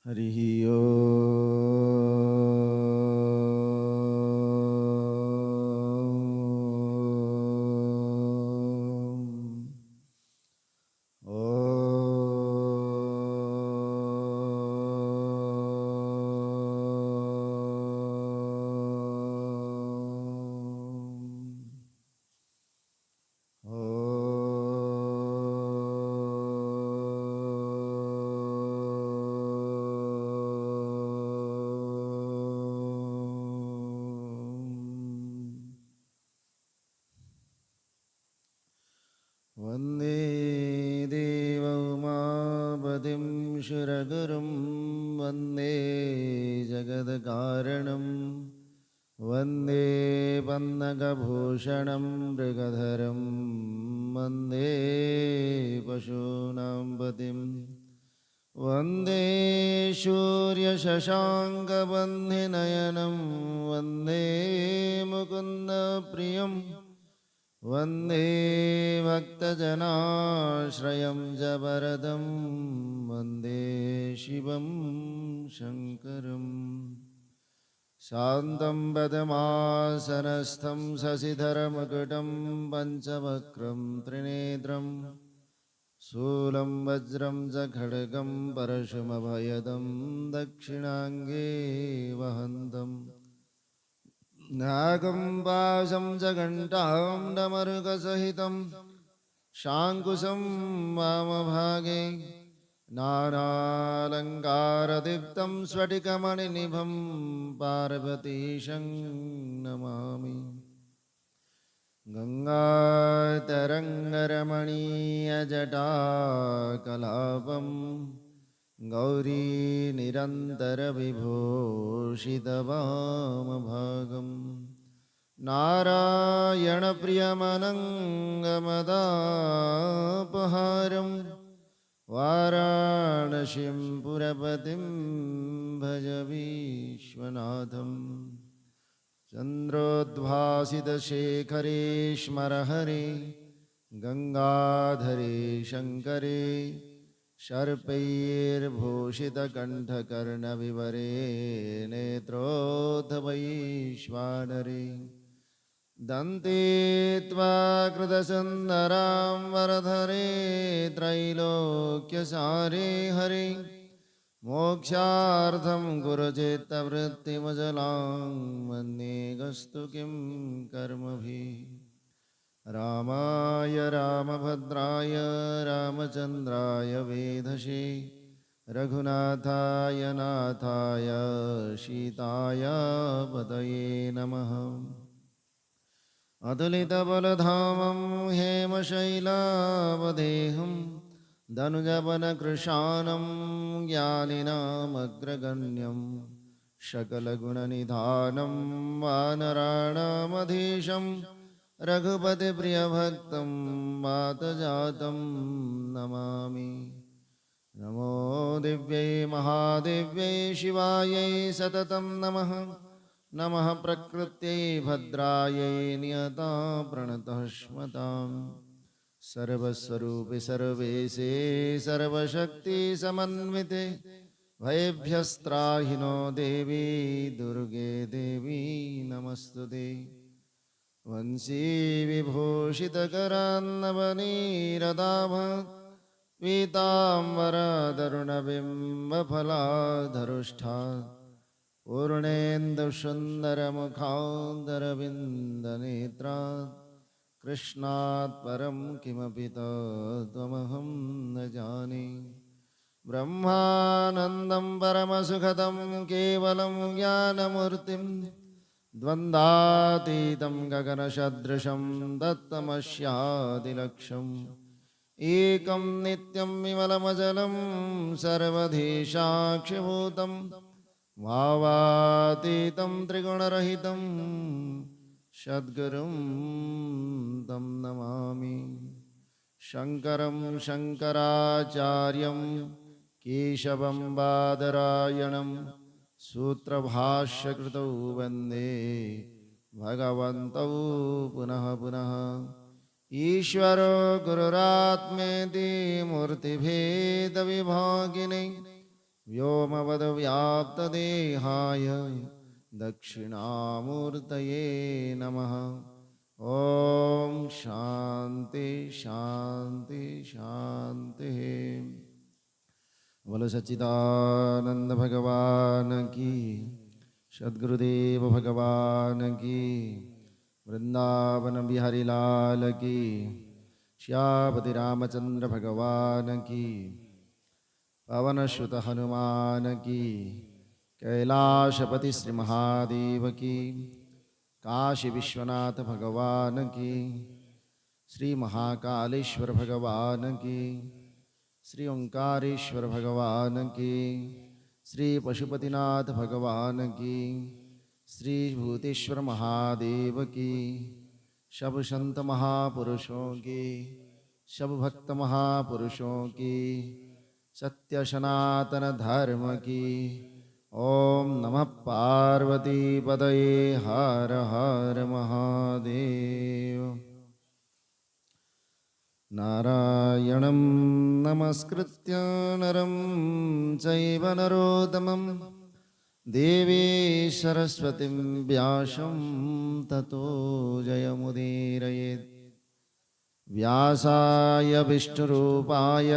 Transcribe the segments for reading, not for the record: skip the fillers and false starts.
हरिः ओम्। वन्दे देवौमापतिं सुरगुरुं वन्दे जगत्कारणं वन्दे पन्नगभूषणं मृगधरं वन्दे पशूनां पतिं वन्दे सूर्यशशाङ्कबन्धिनयनं वन्दे मुकुन्दप्रियं वन्दे भक्तजनाश्रयं जबरदं वन्दे शिवं शङ्करं शान्तं पद्मासनस्थं शशिधरमकुटं पञ्चवक्त्रं त्रिनेत्रं शूलं वज्रं च खड्गं परशुमभयदं दक्षिणाङ्गे वहन्तम् नागं पाशं च घण्टां डमरुकसहितं शाङ्कुशं वामभागे नानालङ्कारदीप्तं स्फटिकमणिनिभं पार्वतीशं नमामि गङ्गातरङ्गरमणीयजटाकलापं गौरी निरन्तरविभूषितवामभागं नारायणप्रियमनङ्गमदापहारं वाराणसीं पुरपतिं भज विश्वनाथं चन्द्रोद्भासितशेखरे स्मरहरे गङ्गाधरे शङ्करे शर्पैर्भूषितकण्ठकर्णविवरे नेत्रोद्धवैश्वानरे दन्ते त्वाकृतसुन्दरां वरधरे त्रैलोक्यसारे हरे मोक्षार्थं गुरुचित्तवृत्तिमजलां वन्दे गस्तु किं कर्मभिः रामाय रामभद्राय रामचन्द्राय वेधसे रघुनाथाय नाथाय सीताय पतये नमः अतुलितबलधामं हेमशैलावदेहं धनुजवनकृशानं ज्ञानिनामग्रगण्यं सकलगुणनिधानं वानराणामधीशं रघुपतिप्रियभक्तं वातजातं नमामि नमो दिव्यै महादिव्यै शिवायै सततं नमः नमः प्रकृत्यै भद्रायै नियता प्रणतः स्मतां सर्वस्वरूपे सर्वेशे सर्वशक्तिसमन्विते भयेभ्यस्त्राहिनो देवी दुर्गे देवी नमस्तुते वंशी विभूषितकरान्नवनीरदाभात् पीताम्बरतरुणबिम्बफलाधरुष्ठात् पूर्णेन्दुसुन्दरमुखादरविन्दनेत्रात् कृष्णात् परं किमपि तत्त्वमहं न जाने ब्रह्मानन्दं परमसुखदं केवलं ज्ञानमूर्तिं द्वन्द्वातीतं गगनसदृशं दत्तमस्यादिलक्ष्यम् एकं नित्यं विमलमजलं सर्वधी साक्षिभूतं भावातीतं त्रिगुणरहितं सद्गुरुं तं नमामि शङ्करं शङ्कराचार्यं केशवं बादरायणं सूत्रभाष्यकृतौ वन्दे भगवन्तौ पुनः पुनः ईश्वरो गुरुरात्मेति मूर्तिभेदविभागिने व्योमवद्व्याप्तदेहाय दक्षिणामूर्तये नमः। ओम शांति शांति शांति। बोलो सच्चिदानंद भगवान की, सद्गुरुदेव भगवान की, वृंदावन बिहारी लाल की, श्यामति रामचंद्र भगवान की, पवन सुत हनुमान की, कैलाशपति श्री महादेव की, काशी विश्वनाथ भगवान की, श्री महाकालेश्वर भगवान की, श्री ओंकारेश्वर भगवान की, श्री पशुपतिनाथ भगवान की, श्री भूतेश्वर महादेव की, सब संत महापुरुषों की, सब भक्त महापुरुषों की, सत्य सनातन धर्म की। ओम नमः पार्वती पदये हर हर महादेव। नारायणं नमस्कृत्य नरं चैव नरोत्तमं देवी सरस्वतीं व्यासं ततो जयमुदीरयेत्। व्यासाय विष्णुरूपाय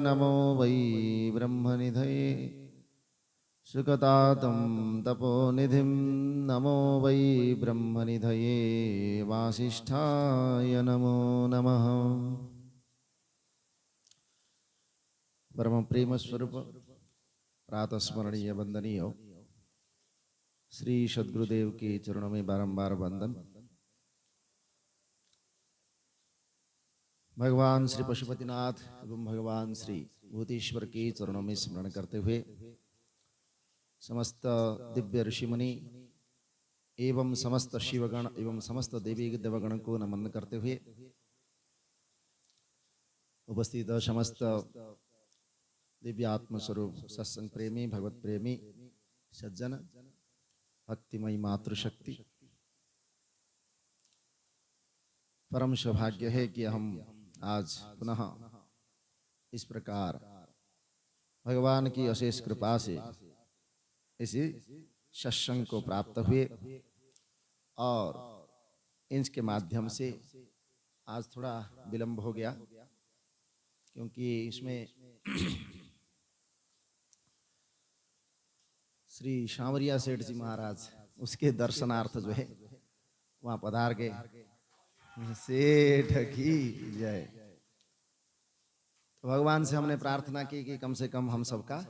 नमो वै ब्रह्मनिधये, सुखतातं तपोनिधिं नमो वै ब्रह्मनिधये, वासिष्ठाय नमो नमः। परम प्रेम स्वरूप प्रातः स्मरणीय वंदनीय श्री सद्गुरुदेव के चरणों में बारंबार वंदन। भगवान श्री पशुपतिनाथ एवं भगवान श्री भूतेश्वर के चरणों में स्मरण करते हुए समस्त दिव्य ऋषिमुनि एवं समस्त शिवगण एवं समस्त देवी देवगण को नमन करते हुए उपस्थित समस्त दिव्य आत्म स्वरूप सत्संग प्रेमी भगवत प्रेमी सज्जन भक्तिमयी मातृशक्ति, परम सौभाग्य है कि हम आज पुनः इस प्रकार भगवान की अशेष कृपा से इसी सत्संग को प्राप्त हुए और इसके माध्यम से आज थोड़ा विलंब हो गया क्योंकि इसमें श्री शामरिया सेठ जी महाराज उसके दर्शनार्थ जो है वहां पधार गए। सेठ की जय। तो भगवान से हमने प्रार्थना की कि कम से कम हम सबका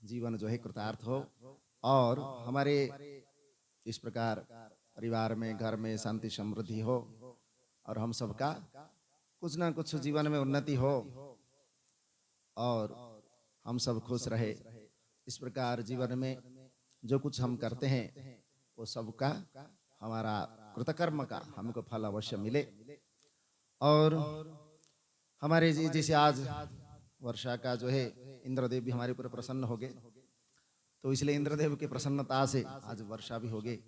जीवन जो है कृतार्थ हो और हमारे इस प्रकार परिवार में घर में शांति समृद्धि हो और हम सबका कुछ ना कुछ जीवन में उन्नति हो और हम सब खुश रहे। इस प्रकार जीवन में जो कुछ हम करते हैं वो सबका हमारा कृतकर्म का हमको फल अवश्य मिले। और हमारे जैसे आज वर्षा का जो है इंद्रदेव भी हमारे ऊपर प्रसन्न हो गए, तो इसलिए इंद्रदेव की प्रसन्नता से आज वर्षा भी हो गई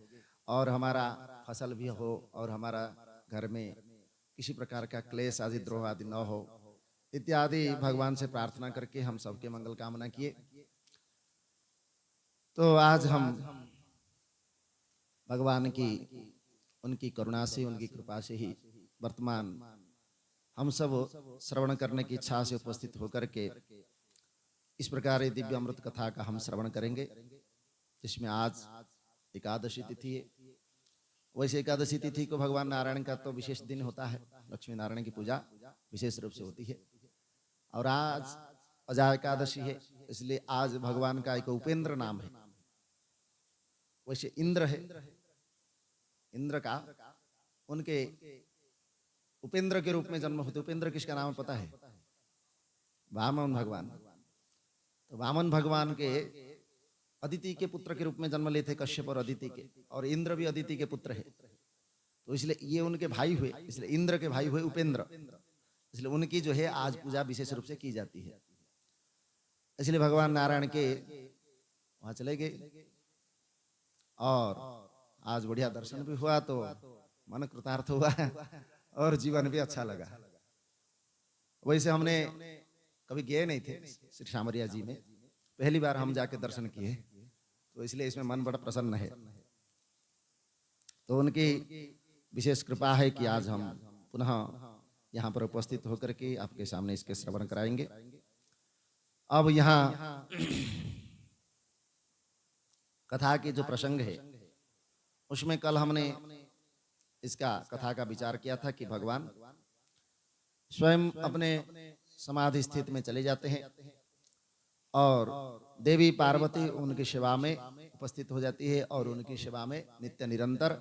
और हमारा फसल भी हो और हमारा घर में किसी प्रकार का क्लेश आदि द्रोह आदि न हो इत्यादि भगवान से प्रार्थना करके हम सबके मंगल कामना किए। तो आज हम भगवान की उनकी करुणा से उनकी कृपा से ही वर्तमान हम सब श्रवण करने की इच्छा से उपस्थित होकर के इस प्रकार दिव्य अमृत कथा का हम श्रवण करेंगे, जिसमें आज एकादशी तिथि है। वैसे एकादशी तिथि को भगवान नारायण का तो विशेष दिन होता है, लक्ष्मी नारायण की पूजा विशेष रूप से होती है और आज अजा एकादशी है, इसलिए आज भगवान का एक उपेंद्र नाम है। वैसे इंद्र है, इंद्र का उनके उपेंद्र के रूप में जन्म होते। उपेंद्र किसका नाम पता है? वामन भगवान। तो वामन भगवान के अदिति के पुत्र के रूप में जन्म लेते कश्यप और अदिति के, और इंद्र भी अदिति के पुत्र है, तो इसलिए ये उनके भाई हुए, इसलिए इंद्र के भाई हुए उपेंद्र, इसलिए उनकी जो है आज पूजा विशेष रूप से की जाती है। इसलिए भगवान नारायण के वहां चले गए और आज बढ़िया दर्शन भी हुआ, तो मन कृतार्थ हुआ और जीवन भी अच्छा लगा। वैसे हमने कभी गए नहीं थे श्री शामरिया जी में, पहली बार हम जाके दर्शन किए, तो इसलिए इसमें मन बड़ा प्रसन्न है। तो उनकी विशेष कृपा है कि आज हम पुनः यहाँ पर उपस्थित होकर के आपके सामने इसके श्रवण कराएंगे। अब यहाँ कथा के जो प्रसंग है उसमें कल हमने इसका कथा का विचार किया था कि भगवान स्वयं अपने समाधि स्थिति में चले जाते हैं और देवी पार्वती उनकी सेवा में उपस्थित हो जाती है और उनकी सेवा में नित्य निरंतर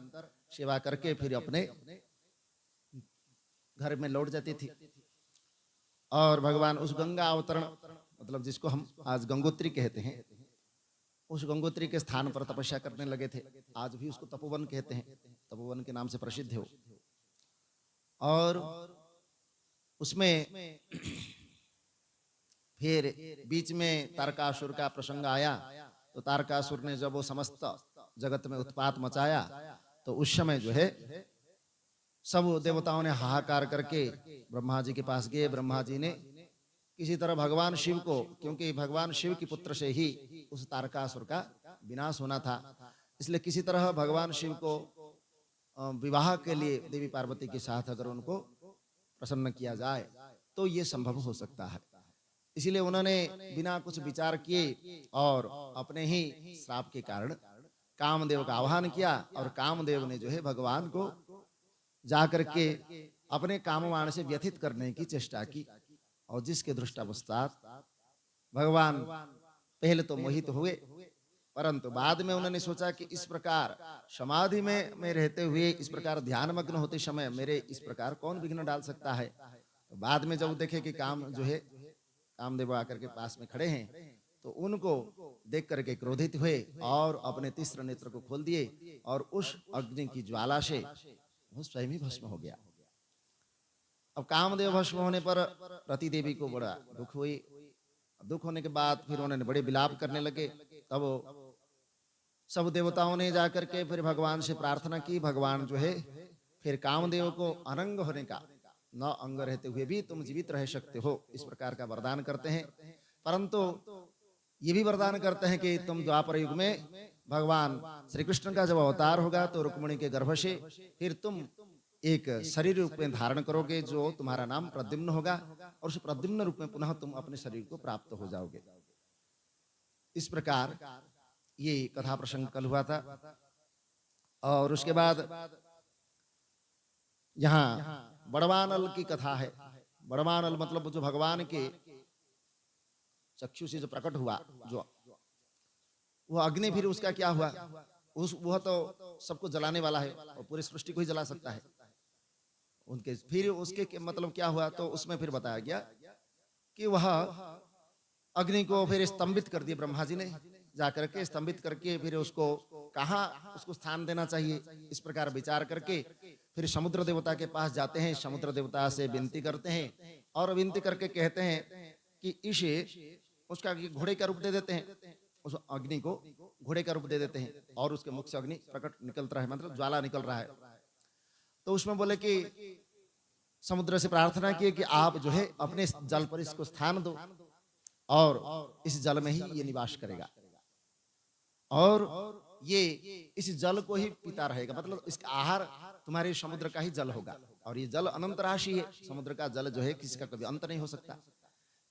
सेवा करके फिर अपने घर में लौट जाती थी। और भगवान उस गंगा अवतरण मतलब जिसको हम आज गंगोत्री कहते हैं, उस गंगोत्री के स्थान पर तपस्या करने लगे थे। आज भी उसको तपोवन कहते हैं, तपोवन के नाम से प्रसिद्ध है वो। और उसमें फिर बीच में तारकासुर का प्रसंग आया, तो तारकासुर ने जब वो समस्त जगत में उत्पात मचाया तो उस समय जो है सब देवताओं ने हाहाकार करके ब्रह्मा जी के पास गए। ब्रह्मा जी ने किसी तरह भगवान शिव को, क्योंकि भगवान शिव की पुत्र से ही उस तारकासुर का विनाश होना था, इसलिए किसी तरह भगवान शिव को विवाह के लिए देवी पार्वती के साथ अगर उनको प्रसन्न किया जाए तो ये संभव हो सकता है। इसीलिए उन्होंने बिना कुछ विचार किए और अपने ही श्राप के कारण कामदेव का आह्वान किया और कामदेव ने जो है भगवान को जाकर के अपने कामवाण से व्यथित करने की चेष्टा की। और जिसके दृष्टापश्चात भगवान पहले तो मोहित हुए, परंतु बाद में उन्होंने सोचा कि इस प्रकार समाधि में रहते हुए, इस प्रकार ध्यान मग्न होते समय मेरे इस प्रकार कौन विघ्न डाल सकता है। तो बाद में जब देखे कि काम जो है कामदेव आकर के पास में खड़े हैं, तो उनको देख करके क्रोधित हुए और अपने तीसरे नेत्र को खोल दिए और उस अग्नि की ज्वाला से वो स्वयं ही भस्म हो गया। अब कामदेव भस्म होने पर रति देवी को बड़ा दुख हुई। दुख होने के बाद फिर उन्होंने बड़े विलाप करने लगे। तब सब देवताओं ने जाकर के फिर भगवान से प्रार्थना की, भगवान जो है फिर कामदेव को अनंग होने का, न अंग रहते हुए भी तुम जीवित रह सकते हो, इस प्रकार का वरदान करते हैं। परंतु ये भी वरदान करते हैं कि तुम द्वापर युग में भगवान श्री कृष्ण का जब अवतार होगा तो रुक्मिणी के गर्भ से फिर तुम एक शरीर रूप में धारण करोगे जो तुम्हारा नाम प्रद्युम्न होगा और उस प्रद्युम्न रूप में पुनः तुम अपने शरीर को प्राप्त हो जाओगे। इस प्रकार ये कथा प्रसंग कल हुआ था। और उसके बाद यहाँ बड़वानल की कथा है। बड़वानल मतलब जो भगवान के चक्षु से जो प्रकट हुआ, जो वो अग्नि, फिर उसका क्या हुआ, वह तो सबको जलाने वाला है और पूरी सृष्टि को ही जला सकता है। उनके फिर उसके मतलब क्या हुआ, तो उसमें फिर बताया गया कि वह अग्नि को फिर स्तंभित कर दिया ब्रह्मा जी ने, जाकर के स्तंभित करके फिर उसको कहाँ उसको स्थान देना चाहिए, इस प्रकार विचार करके फिर समुद्र देवता के पास जाते हैं। समुद्र देवता से विनती करते हैं और विनती करके कहते हैं कि इसे उसका घोड़े का रूप दे देते हैं, उस अग्नि को घोड़े का रूप दे देते हैं और उसके मुख से अग्नि प्रकट निकल रहा है, मतलब ज्वाला निकल रहा है। तो उसमें बोले कि समुद्र से प्रार्थना की कि आप जो है अपने जल पर इसको स्थान दो और इस जल में ही ये निवास करेगा और ये इस जल को ही पीता रहेगा, मतलब इसका आहार तुम्हारे समुद्र का ही जल होगा। और ये जल अनंत राशि है, समुद्र का जल जो है किसी का कभी अंत नहीं हो सकता,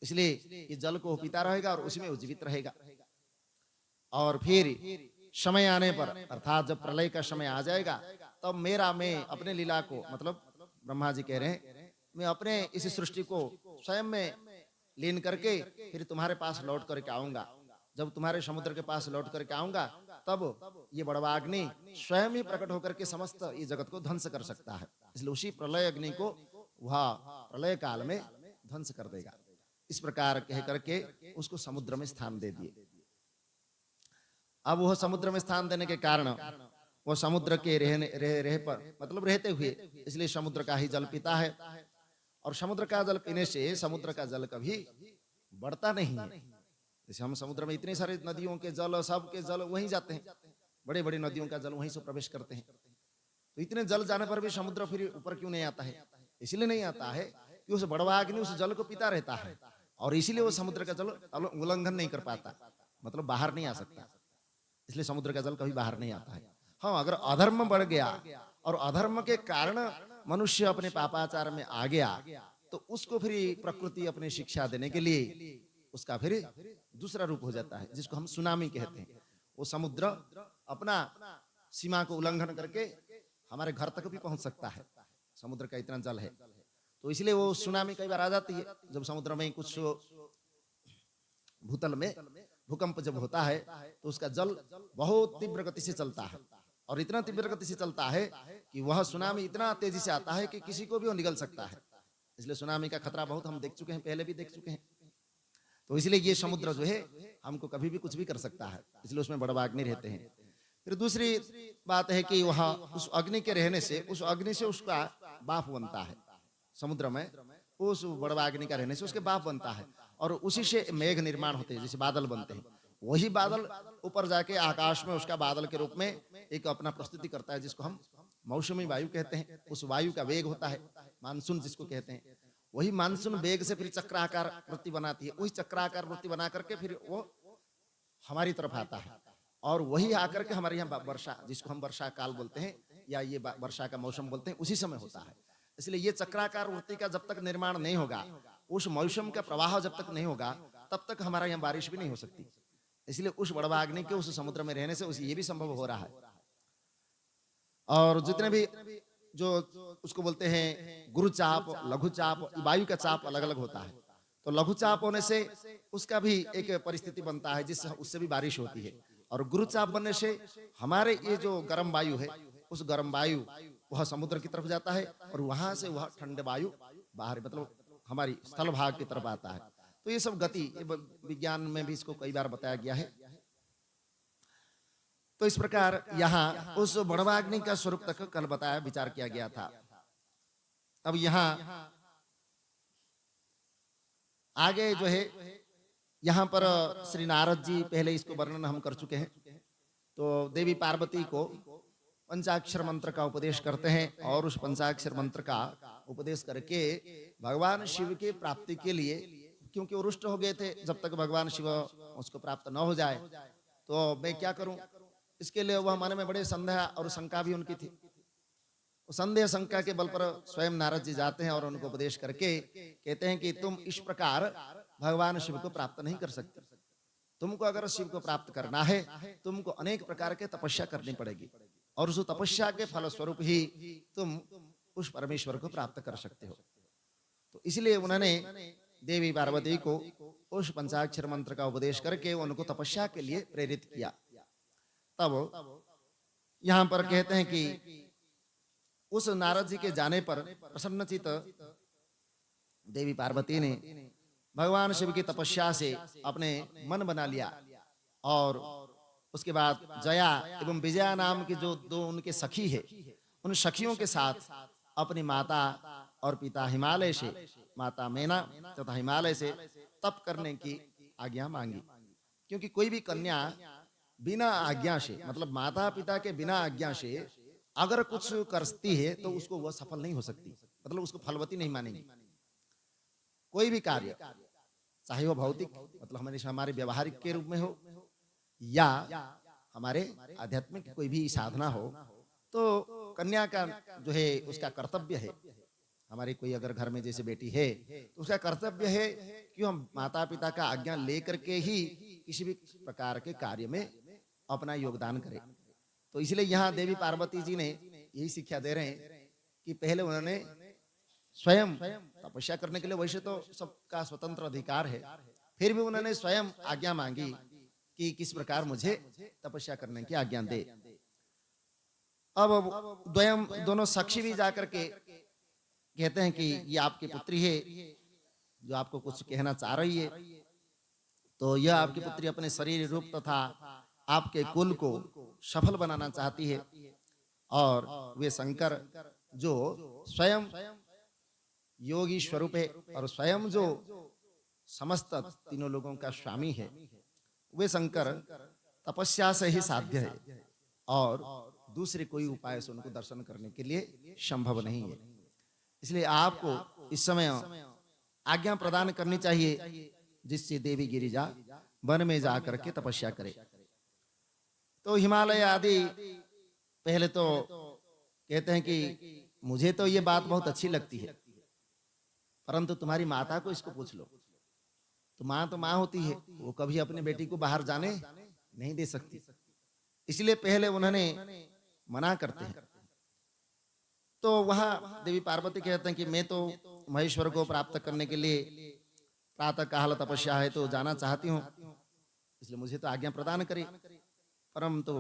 इसलिए ये जल को पीता रहेगा और उसी में वो जीवित रहेगा। और फिर समय आने पर, अर्थात जब प्रलय का समय आ जाएगा, तब मैं अपने लीला को, मतलब ब्रह्मा जी कह रहे हैं, मैं अपने इस सृष्टि को स्वयं में लीन करके फिर तुम्हारे पास लौट करके आऊंगा। जब तुम्हारे समुद्र के पास लौट करके आऊंगा तब ये बड़वा अग्नि स्वयं ही प्रकट होकर के समस्त ये जगत को ध्वंस कर सकता है। इसलिए उसी प्रलय अग्नि को वह प्रलय काल में ध्वंस कर देगा। इस प्रकार कह करके उसको समुद्र में स्थान दे दिए। अब वह समुद्र में स्थान देने के कारण वो समुद्र के रह पर, मतलब रहते हुए, इसलिए समुद्र का ही जल पीता है। और समुद्र का जल पीने से समुद्र का जल कभी बढ़ता नहीं है। जैसे हम समुद्र में इतने सारे नदियों के जल, सब के जल वहीं जाते हैं, बड़े बड़े नदियों का जल वहीं से प्रवेश करते हैं। तो इतने जल जाने पर भी समुद्र फिर ऊपर क्यों नहीं आता है? इसलिए नहीं आता है कि उस बड़वा अग्नि उस जल को पीता रहता है और इसीलिए वो समुद्र का जल उल्लंघन नहीं कर पाता। मतलब बाहर नहीं आ सकता, इसलिए समुद्र का जल कभी बाहर नहीं आता है। हाँ, अगर अधर्म बढ़ गया और अधर्म के कारण मनुष्य अपने पापाचार में आ गया, तो उसको फिर प्रकृति अपनी शिक्षा देने के लिए उसका फिर दूसरा रूप हो जाता है, जिसको हम सुनामी कहते हैं। वो समुद्र अपना सीमा को उल्लंघन करके हमारे घर तक भी पहुंच सकता है, समुद्र का इतना जल है। तो इसलिए वो सुनामी कई बार आ जाती है, जब समुद्र में कुछ भूतल में भूकंप जब होता है तो उसका जल बहुत तीव्र गति से चलता है, और इतना तीव्र गति से चलता है कि वह सुनामी इतना तेजी से आता है कि किसी को भी वो निगल सकता है। इसलिए सुनामी का खतरा बहुत हम देख चुके हैं, पहले भी देख चुके हैं। तो इसलिए ये समुद्र जो है हमको कभी भी कुछ भी कर सकता है, इसलिए उसमें बड़वाग्नि रहते हैं। फिर दूसरी बात है कि वह उस अग्नि के रहने से, उस अग्नि से उसका बाफ बनता है समुद्र में, उस बड़वाग्नि का रहने से उसके बाफ बनता है, और उसी से मेघ निर्माण होते हैं, जैसे बादल बनते हैं। वही बादल ऊपर जाके आकाश में उसका बादल के रूप में एक अपना प्रस्तुति करता है, जिसको हम मौसमी वायु कहते हैं। उस वायु का वेग होता है मानसून जिसको कहते हैं। वही मानसून वेग से फिर चक्राकार वृत्ति बनाती है, वही चक्राकार वृत्ति बना करके फिर वो हमारी तरफ आता है, और वही आकर के हमारे यहाँ वर्षा, जिसको हम वर्षा काल बोलते हैं या ये वर्षा का मौसम बोलते हैं, उसी समय होता है। इसलिए ये चक्राकार वृत्ति का जब तक निर्माण नहीं होगा, उस मौसम का प्रवाह जब तक नहीं होगा, तब तक हमारे यहाँ बारिश भी नहीं हो सकती। इसलिए उस बड़वाग्नि के उस समुद्र में रहने से उसे ये भी संभव हो रहा है। और जितने भी जो उसको बोलते हैं गुरुचाप, लघुचाप, वायु का चाप अलग अलग होता है। तो लघुचाप होने से उसका भी एक परिस्थिति बनता है, जिससे उससे भी बारिश होती है। और गुरुचाप बनने से हमारे ये जो गर्म वायु है, उस गर्म वायु वह समुद्र की तरफ जाता है, और वहां से वह ठंडे वायु बाहर, मतलब हमारी स्थल भाग की तरफ आता है। तो ये सब गति विज्ञान में भी इसको कई बार बताया गया है। तो इस प्रकार यहाँ उस बड़वाग्नि का स्वरूप तक कल बताया, विचार किया गया था। अब यहाँ आगे जो है, यहाँ पर श्री नारद जी पहले इसको वर्णन हम कर चुके हैं। तो देवी पार्वती को पंचाक्षर मंत्र का उपदेश करते हैं, और उस पंचाक्षर मंत्र का उपदेश करके भगवान शिव की प्राप्ति के लिए, क्योंकि वो रुष्ट हो गए थे, जब तक भगवान शिव उसको प्राप्त न हो जाए तो मैं क्या करूं, इसके लिए वह मन में बड़े संदेह और शंका भी उनकी थी। संदेह शंका के बल पर स्वयं नारद जी जाते हैं और उनको उपदेश करके कहते हैं कि तुम इस प्रकार भगवान शिव को प्राप्त नहीं कर सकते। तुमको अगर शिव को प्राप्त करना है, तुमको अनेक प्रकार के तपस्या करनी पड़ेगी, और उस तपस्या के फल स्वरूप ही तुम उस परमेश्वर को प्राप्त कर सकते हो। तो इसलिए उन्होंने देवी पार्वती को उस पंचाक्षर मंत्र का उपदेश करके उनको तपस्या के लिए प्रेरित किया। तब यहाँ पर कहते हैं कि उस नारद जी के जाने पर प्रसन्नचित देवी पार्वती ने भगवान शिव की तपस्या से अपने मन बना लिया, और उसके बाद जया एवं विजया नाम की जो दो उनके सखी है, उन सखियों के साथ अपनी माता और पिता हिमालय से, माता मैना तथा हिमालय से तप करने की आज्ञा मांगी। क्योंकि कोई भी कन्या बिना आज्ञा से, मतलब माता पिता के बिना आज्ञा से अगर कुछ करती है तो उसको वह सफल नहीं हो सकती, मतलब उसको फलवती नहीं मानेगी। कोई भी कार्य, चाहे वो भौतिक, मतलब हमारे व्यवहारिक के रूप में हो, या हमारे आध्यात्मिक कोई भी साधना हो, तो कन्या का जो है उसका कर्तव्य है। हमारी कोई अगर घर में जैसे बेटी है तो उसका कर्तव्य है कि हम माता पिता का आज्ञा लेकर के ही किसी भी प्रकार के कार्य में अपना योगदान करें। तो इसलिए यहाँ देवी पार्वती जी ने यही शिक्षा दे रहे हैं कि पहले उन्होंने स्वयं तपस्या करने के लिए, वैसे तो सबका स्वतंत्र अधिकार है, फिर भी उन्होंने स्वयं आज्ञा मांगी कि किस प्रकार मुझे तपस्या करने की आज्ञा दे। अब दोनों साक्षी भी जाकर के कहते हैं कि ये आपकी पुत्री है जो आपको कुछ कहना चाह रही है। तो यह आपकी पुत्री अपने शरीर रूप तथा आपके कुल को सफल बनाना चाहती है, और वे शंकर जो स्वयं योगी स्वरूप है और स्वयं जो समस्त तीनों लोगों का स्वामी है, वे शंकर तपस्या से ही साध्य है, और दूसरे कोई उपाय से उनको दर्शन करने के लिए संभव नहीं है। इसलिए आपको इस समय आज्ञा प्रदान करनी चाहिए, जिससे देवी गिरिजा वन में जा करके तपस्या करे। तो हिमालय आदि पहले तो कहते हैं कि मुझे तो ये बात बहुत अच्छी लगती है, परंतु तुम्हारी माता को इसको पूछ लो। तो माँ होती है, वो कभी अपने बेटी को बाहर जाने नहीं दे सकती, इसलिए पहले उन्होंने मना करते हैं। तो वहां देवी पार्वती कहते हैं कि मैं तो महेश्वर को प्राप्त करने के लिए प्रातः काल तपस्या है तो जाना चाहती हूँ, इसलिए मुझे तो आज्ञा प्रदान करें। परंतु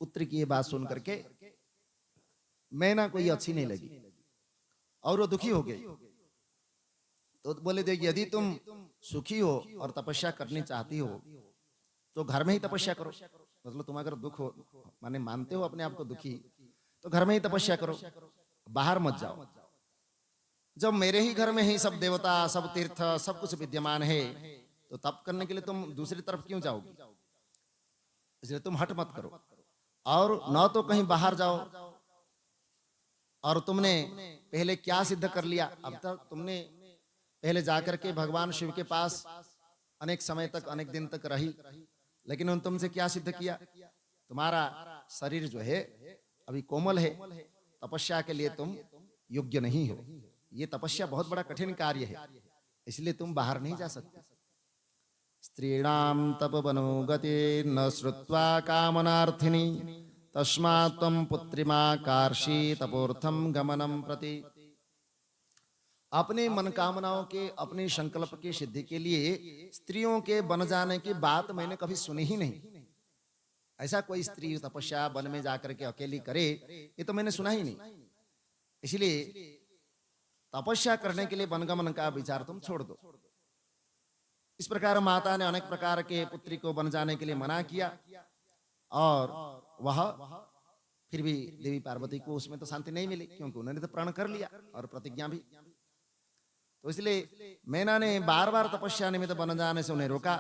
पुत्र की ये बात सुन करके मैना को ये अच्छी नहीं लगी और वो दुखी हो गई। तो बोले देखिए, यदि तुम सुखी हो और तपस्या करनी चाहती हो तो घर में ही तपस्या करो। मतलब तुम अगर दुख हो, माने मानते हो अपने आप को दुखी, तो घर में ही तपस्या करो, बाहर मत जाओ। जब मेरे ही घर में ही सब देवता, सब तीर्थ, सब कुछ विद्यमान है, तो तप करने के लिए तुम दूसरी तरफ क्यों जाओगी? इसलिए तुम हट मत करो और न तो कहीं बाहर जाओ। और तुमने पहले क्या सिद्ध कर लिया? अब तक तुमने पहले जाकर के भगवान शिव के पास अनेक समय तक, अनेक दिन तक रही, लेकिन उन तुमसे क्या सिद्ध किया? तुम्हारा शरीर जो है अभी कोमल है, तपस्या के लिए तुम योग्य नहीं हो। ये तपस्या बहुत बड़ा कठिन कार्य है, इसलिए तुम बाहर नहीं जा सकते। स्त्रीणाम तपवनो गति न श्रुत्वा कामनार्थिनी तस्मात् त्वं पुत्रिमा कार्षी तपोर्थम गमनम प्रति। अपने मन कामनाओं के, अपने संकल्प की सिद्धि के लिए स्त्रियों के बन जाने की बात मैंने कभी सुनी ही नहीं। ऐसा कोई स्त्री तपस्या वन में जाकर के अकेली करे, ये तो मैंने सुना ही नहीं। इसलिए तपस्या करने के लिए वनगमन का विचार तुम छोड़ दो। इस प्रकार माता ने अनेक प्रकार के पुत्री को बन जाने के लिए मना किया, और वह फिर भी देवी पार्वती को उसमें तो शांति नहीं मिली, क्योंकि उन्होंने तो प्रण कर लिया और प्रतिज्ञा भी। तो इसलिए मैना ने बार बार तपस्या निमित्त बन जाने से उन्हें रोका।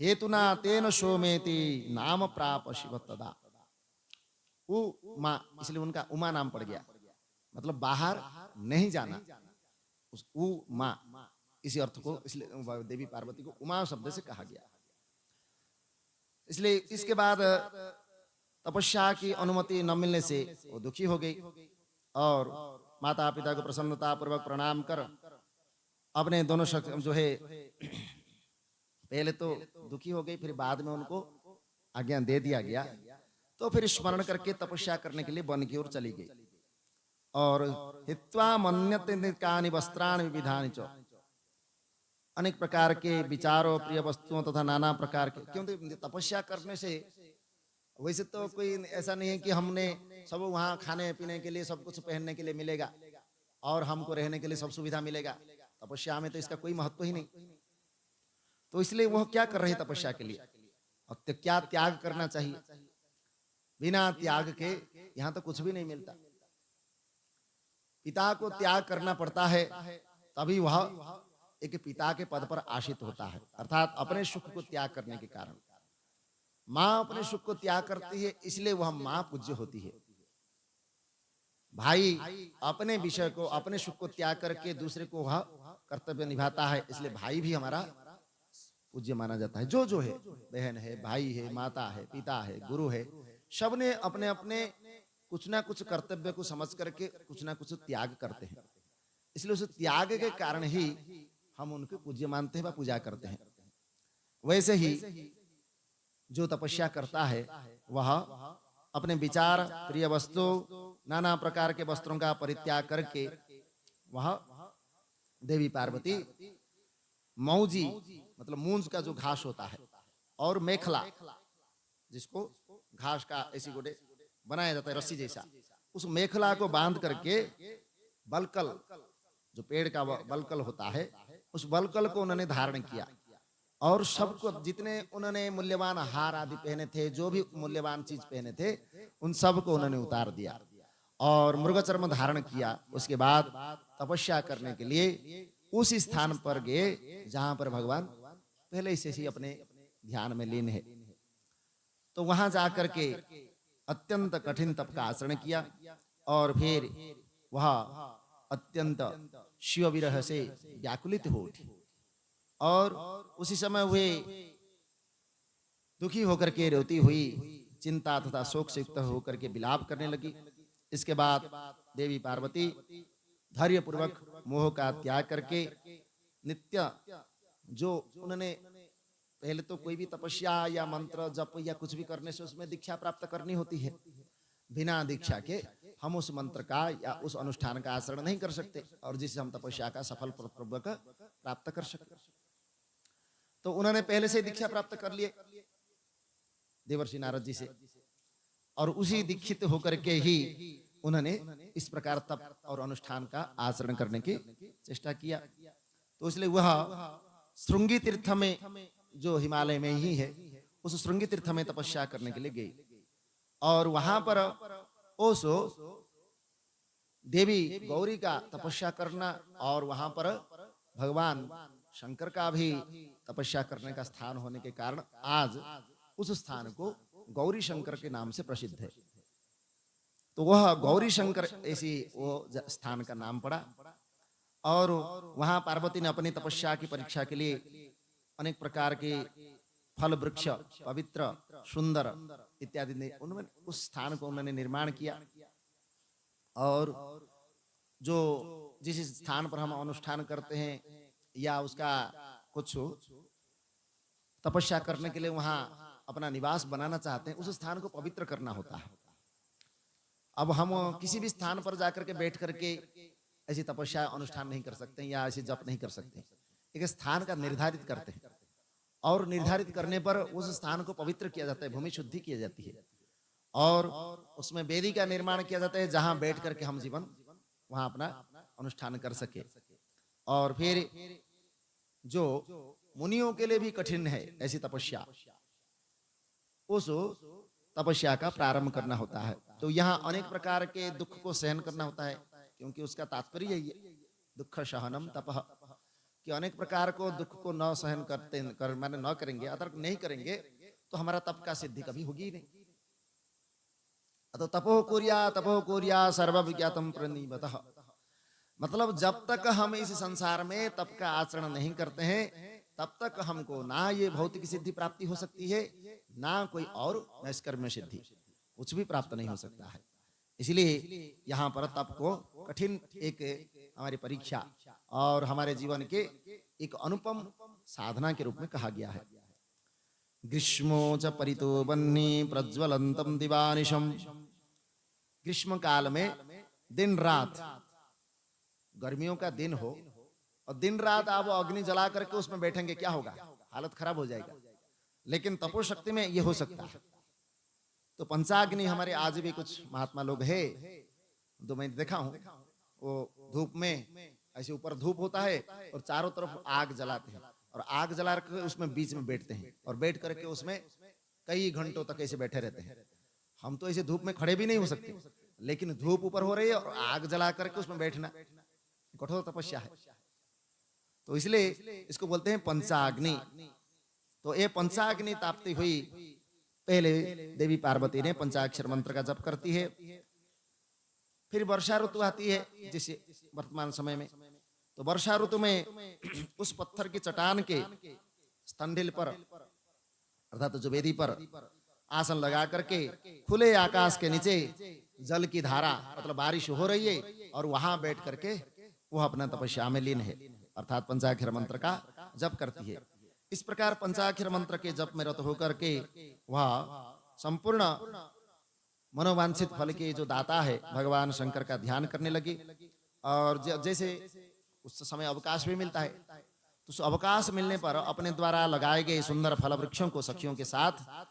हेतुना तेन सोमेति नाम प्राप शिव तदा। उमा, इसलिए उनका उमा नाम पड़ गया, मतलब बाहर नहीं जाना। उस उमा इसी अर्थ को, इसलिए देवी पार्वती को उमा शब्द से कहा गया। इसलिए इसके बाद तपस्या की अनुमति न मिलने से वो दुखी हो गई और माता पिता को प्रसन्नता पूर्वक प्रणाम कर अपने दोनों शख्स जो है पहले तो दुखी हो गई, फिर बाद में उनको आज्ञा दे दिया गया। तो फिर स्मरण करके तपस्या करने के लिए वन की ओर चली गई। और हित्वा मन्यते वस्त्राणि विविधानि च, अनेक प्रकार के विचारों, प्रिय वस्तुओं तथा नाना प्रकार के, क्योंकि तपस्या करने से वैसे तो कोई ऐसा नहीं है कि हमने सब वहाँ खाने पीने के लिए, सब कुछ पहनने के लिए मिलेगा और हमको रहने के लिए सब सुविधा मिलेगा। तपस्या में तो इसका कोई महत्व ही नहीं। तो इसलिए वह क्या कर रहे तपस्या के लिए, और क्या त्याग करना चाहिए? बिना त्याग के यहाँ तो कुछ भी नहीं मिलता। पिता को त्याग करना पड़ता है, तभी वह एक पिता के पद पर आश्रित होता है, अर्थात अपने सुख को त्याग करने के कारण। माँ अपने सुख को त्याग करती है, इसलिए वह माँ पूज्य होती है। भाई अपने विषय को, अपने सुख को त्याग करके दूसरे को वह कर्तव्य निभाता है, इसलिए भाई भी हमारा पूज्य माना जाता है। जो है, बहन है, भाई है, माता है, पिता है, गुरु है, सबने अपने अपने कुछ ना कुछ कर्तव्य को समझ करके कुछ ना कुछ त्याग करते हैं। इसलिए उस त्याग के कारण ही हम उनको पूज्य मानते हैं व पूजा करते हैं। वैसे ही जो तपस्या करता है वह अपने विचार, प्रिय वस्तु, नाना प्रकार के वस्त्रों का परित्याग करके वह देवी पार्वती मौजी, मतलब मूंज का जो घास होता है, और मेखला, जिसको घास का ऐसी गोटे बनाया जाता है रस्सी जैसा, उस मेखला को बांध करके बलकल, जो पेड़ का बलकल होता है, उस बलकल को उन्होंने धारण किया। और सबको, जितने उन्होंने मूल्यवान हार आदि पहने थे, जो भी मूल्यवान चीज पहने थे, उन सब को उन्होंने उतार दिया और मृगचर्म धारण किया। उसके बाद तपस्या करने के लिए उस स्थान पर गए जहां पर भगवान पहले से ही अपने ध्यान में लीन है। तो वहां जाकर के अत्यंत कठिन तप का आचरण किया और फिर वह अत्यंत शिव विरह से व्याकुलित हो उठी। और उसी समय वे दुखी होकर के रोती हुई चिंता तथा शोक से युक्त होकर के विलाप करने लगी। इसके बाद देवी पार्वती धैर्य पूर्वक मोह का त्याग करके नित्य जो उन्होंने पहले तो कोई भी तपस्या या मंत्र जप या कुछ भी करने से उसमें दीक्षा प्राप्त करनी होती है। बिना दीक्षा के हम उस मंत्र का या उस अनुष्ठान का आचरण नहीं कर सकते और जिससे हम तपस्या का सफल पूर्वक प्राप्त कर सकते। तो उन्होंने पहले से दीक्षा प्राप्त कर लिए देवर्षि नारद जी से, और उसी दीक्षित होकर के ही उन्होंने इस प्रकार तप और अनुष्ठान का आचरण करने की चेष्टा किया। तो इसलिए वह श्रृंगी तीर्थ में, जो हिमालय में ही है, उस श्रृंगी तीर्थ में तपस्या करने के लिए गई और वहां पर उस देवी गौरी का तपस्या करना और वहां पर भगवान शंकर का भी तपस्या करने का स्थान होने के कारण आज उस स्थान को गौरी शंकर के नाम से प्रसिद्ध है। तो वह गौरी शंकर ऐसी वो स्थान का नाम पड़ा। और वहां पार्वती ने अपनी तपस्या की परीक्षा के लिए अनेक प्रकार के फल वृक्ष, पवित्र, सुंदर इत्यादि ने उन्होंने उस स्थान को उन्होंने निर्माण किया। और जो जिस स्थान पर हम अनुष्ठान करते हैं या उसका कुछ तपस्या करने के लिए वहां अपना निवास बनाना चाहते हैं, उस स्थान को पवित्र करना होता है। अब हम किसी भी स्थान पर जाकर के बैठ करके ऐसी तपस्या अनुष्ठान नहीं कर सकते या ऐसे जप नहीं कर सकते। एक स्थान का निर्धारित करते हैं और निर्धारित करने पर उस स्थान को पवित्र किया जाता है, भूमि शुद्धि की जाती है और उसमें वेदी का निर्माण किया जाता है जहां बैठ करके हम जीवन वहां अपना अनुष्ठान कर सके। और फिर जो मुनियों के लिए भी कठिन है ऐसी तपस्या, उस तपस्या का प्रारंभ करना होता है। तो यहाँ अनेक प्रकार के दुख को सहन करना होता है, क्योंकि उसका तात्पर्य यही है, दुख सहनम तपः, कि अनेक प्रकार को दुख को न सहन करते माने न करेंगे, अगर नहीं करेंगे तो हमारा तप का सिद्धि कभी होगी नहीं। तो तपो कुर्या सर्व विज्ञातम प्रणीबतः, मतलब जब तक हम इस संसार में तप का आचरण नहीं करते हैं तब तक हमको ना ये भौतिक सिद्धि प्राप्ति हो सकती है, ना कोई और नैष्कर्म्य सिद्धि, कुछ भी प्राप्त नहीं हो सकता है। इसलिए यहाँ पर तप को कठिन एक हमारी परीक्षा और हमारे जीवन के एक अनुपम साधना के रूप में कहा गया है। ग्रीष्मो च परितो बन्नी प्रज्वलंतम दिवानिशम, ग्रीष्म काल में दिन रात, गर्मियों का दिन हो और दिन रात आप अग्नि जला करके उसमें बैठेंगे, क्या होगा? हालत खराब हो जाएगा। लेकिन तपो शक्ति में ये हो सकता है। तो पंचाग्नि हमारे आज भी कुछ महात्मा लोग है, तो मैं देखा हूं, वो धूप में ऐसे ऊपर धूप होता है और चारों तरफ आग जलाते हैं और आग जला कर उसमें बीच में बैठते हैं और बैठ करके उसमें कई घंटों तक ऐसे बैठे रहते हैं। हम तो ऐसे धूप में खड़े भी नहीं हो सकते, लेकिन धूप ऊपर हो रही है और आग जला करके उसमें बैठना कठोर तपस्या है। तो इसलिए इसको बोलते हैं पंचाग्नि। तो ये पंचाग्नि तापती हुई पहले देवी पार्वती ने पंचाक्षर मंत्र का जप करती है। फिर वर्षा ऋतु आती है जिसे वर्तमान समय में, तो वर्षा ऋतु में उस पत्थर की चट्टान के स्तंडिल पर अर्थात जो वेदी पर आसन लगा करके खुले आकाश के नीचे जल की धारा मतलब बारिश हो रही है और वहां बैठ करके वह अपना तपस्या में लीन है, अर्थात पंचाक्षर मंत्र का जप करती है। इस प्रकार पंचाक्षर मंत्र के जप में रत होकर के वह संपूर्ण मनोवांछित फल के जो दाता है भगवान शंकर का ध्यान करने लगी। और जैसे उस समय अवकाश भी मिलता है, तो उस अवकाश मिलने पर अपने द्वारा लगाए गए सुंदर फल वृक्षों को सखियों के साथ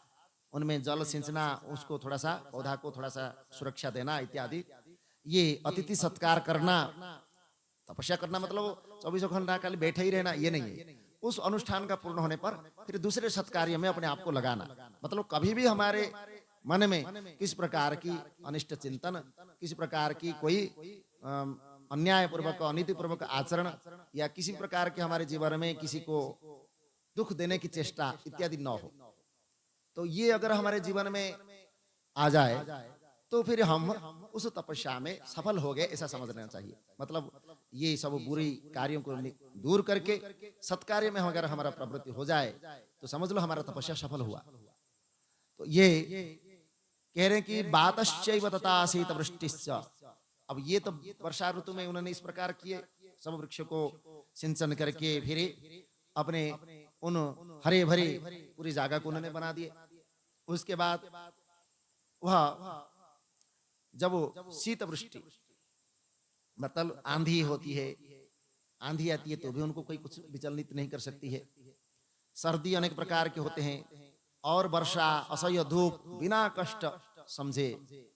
उनमें जल सिंचना, उसको थोड़ा सा पौधा को थोड़ा सा सुरक्षा देना इत्यादि, ये अतिथि सत्कार करना। तपस्या करना मतलब 24 घंटा खाली बैठे ही रहना ये नहीं है। उस अनुष्ठान का पूर्ण होने पर फिर दूसरे सत्कार्य में अपने आप को लगाना, मतलब कभी भी हमारे मन में किस प्रकार की अनिष्ट चिंतन, किस प्रकार की कोई अन्याय पूर्वक अनीति पूर्वक आचरण या किसी प्रकार के हमारे जीवन में किसी को दुख देने की चेष्टा इत्यादि न हो। तो ये अगर हमारे जीवन में आ जाए तो फिर हम उस तपस्या में सफल हो गए ऐसा समझना चाहिए। मतलब ये सब बुरी कार्यों को दूर करके सत्कार्य में अगर हमारा प्रवृत्ति हो जाए तो समझ लो हमारा तपस्या सफल हुआ। तो ये कह रहे हैं कि बातश्चैव तथा शीत वृष्टिश्च। अब ये तो वर्षा ऋतु में उन्होंने इस प्रकार किए, सब वृक्षों को सिंचन करके फिर अपने उन हरे भरे पूरी जगह को उन्होंने बना दिए। उसके बाद वह जब वो शीत वृष्टि मतलब आंधी होती है, आंधी आती है तो भी उनको कोई कुछ विचलित नहीं कर सकती है। सर्दी अनेक प्रकार के होते हैं, और वर्षा असह्य धूप बिना कष्ट समझे,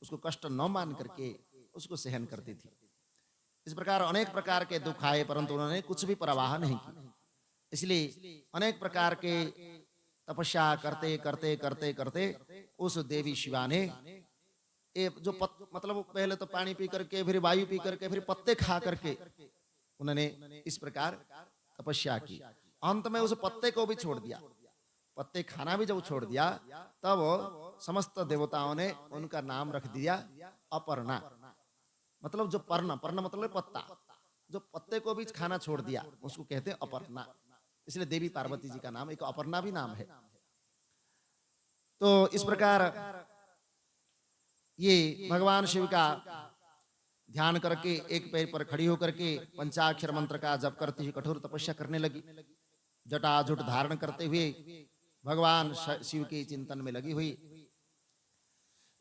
उसको कष्ट न मान करके उसको सहन करती थी। इस प्रकार अनेक प्रकार के दुख आए परंतु उन्होंने कुछ भी परवाह नहीं की। इसलिए अनेक प्रकार के तपस्या करते करते करते करते उस देवी शिवा ने जो मतलब पहले तो पानी पी करके, फिर वायु पी करके, फिर पत्ते खा करके उन्होंने इस प्रकार तपस्या की। अंत में उस पत्ते को भी छोड़ दिया। पत्ते खाना भी जब छोड़ दिया तब समस्त देवताओं ने उनका नाम रख दिया अपर्णा। मतलब जो पर्ण, पर्ण मतलब पत्ता, जो पत्ते को भी खाना छोड़ दिया उसको कहते हैं अपर्णा। इसलिए देवी पार्वती जी का नाम एक अपर्णा भी नाम है। तो इस प्रकार ये भगवान शिव का ध्यान करके एक पैर पर खड़ी होकर के पंचाक्षर मंत्र का जप करती हुई कठोर तपस्या करने लगी। जटाजुट धारण करते हुए भगवान शिव के चिंतन में लगी हुई।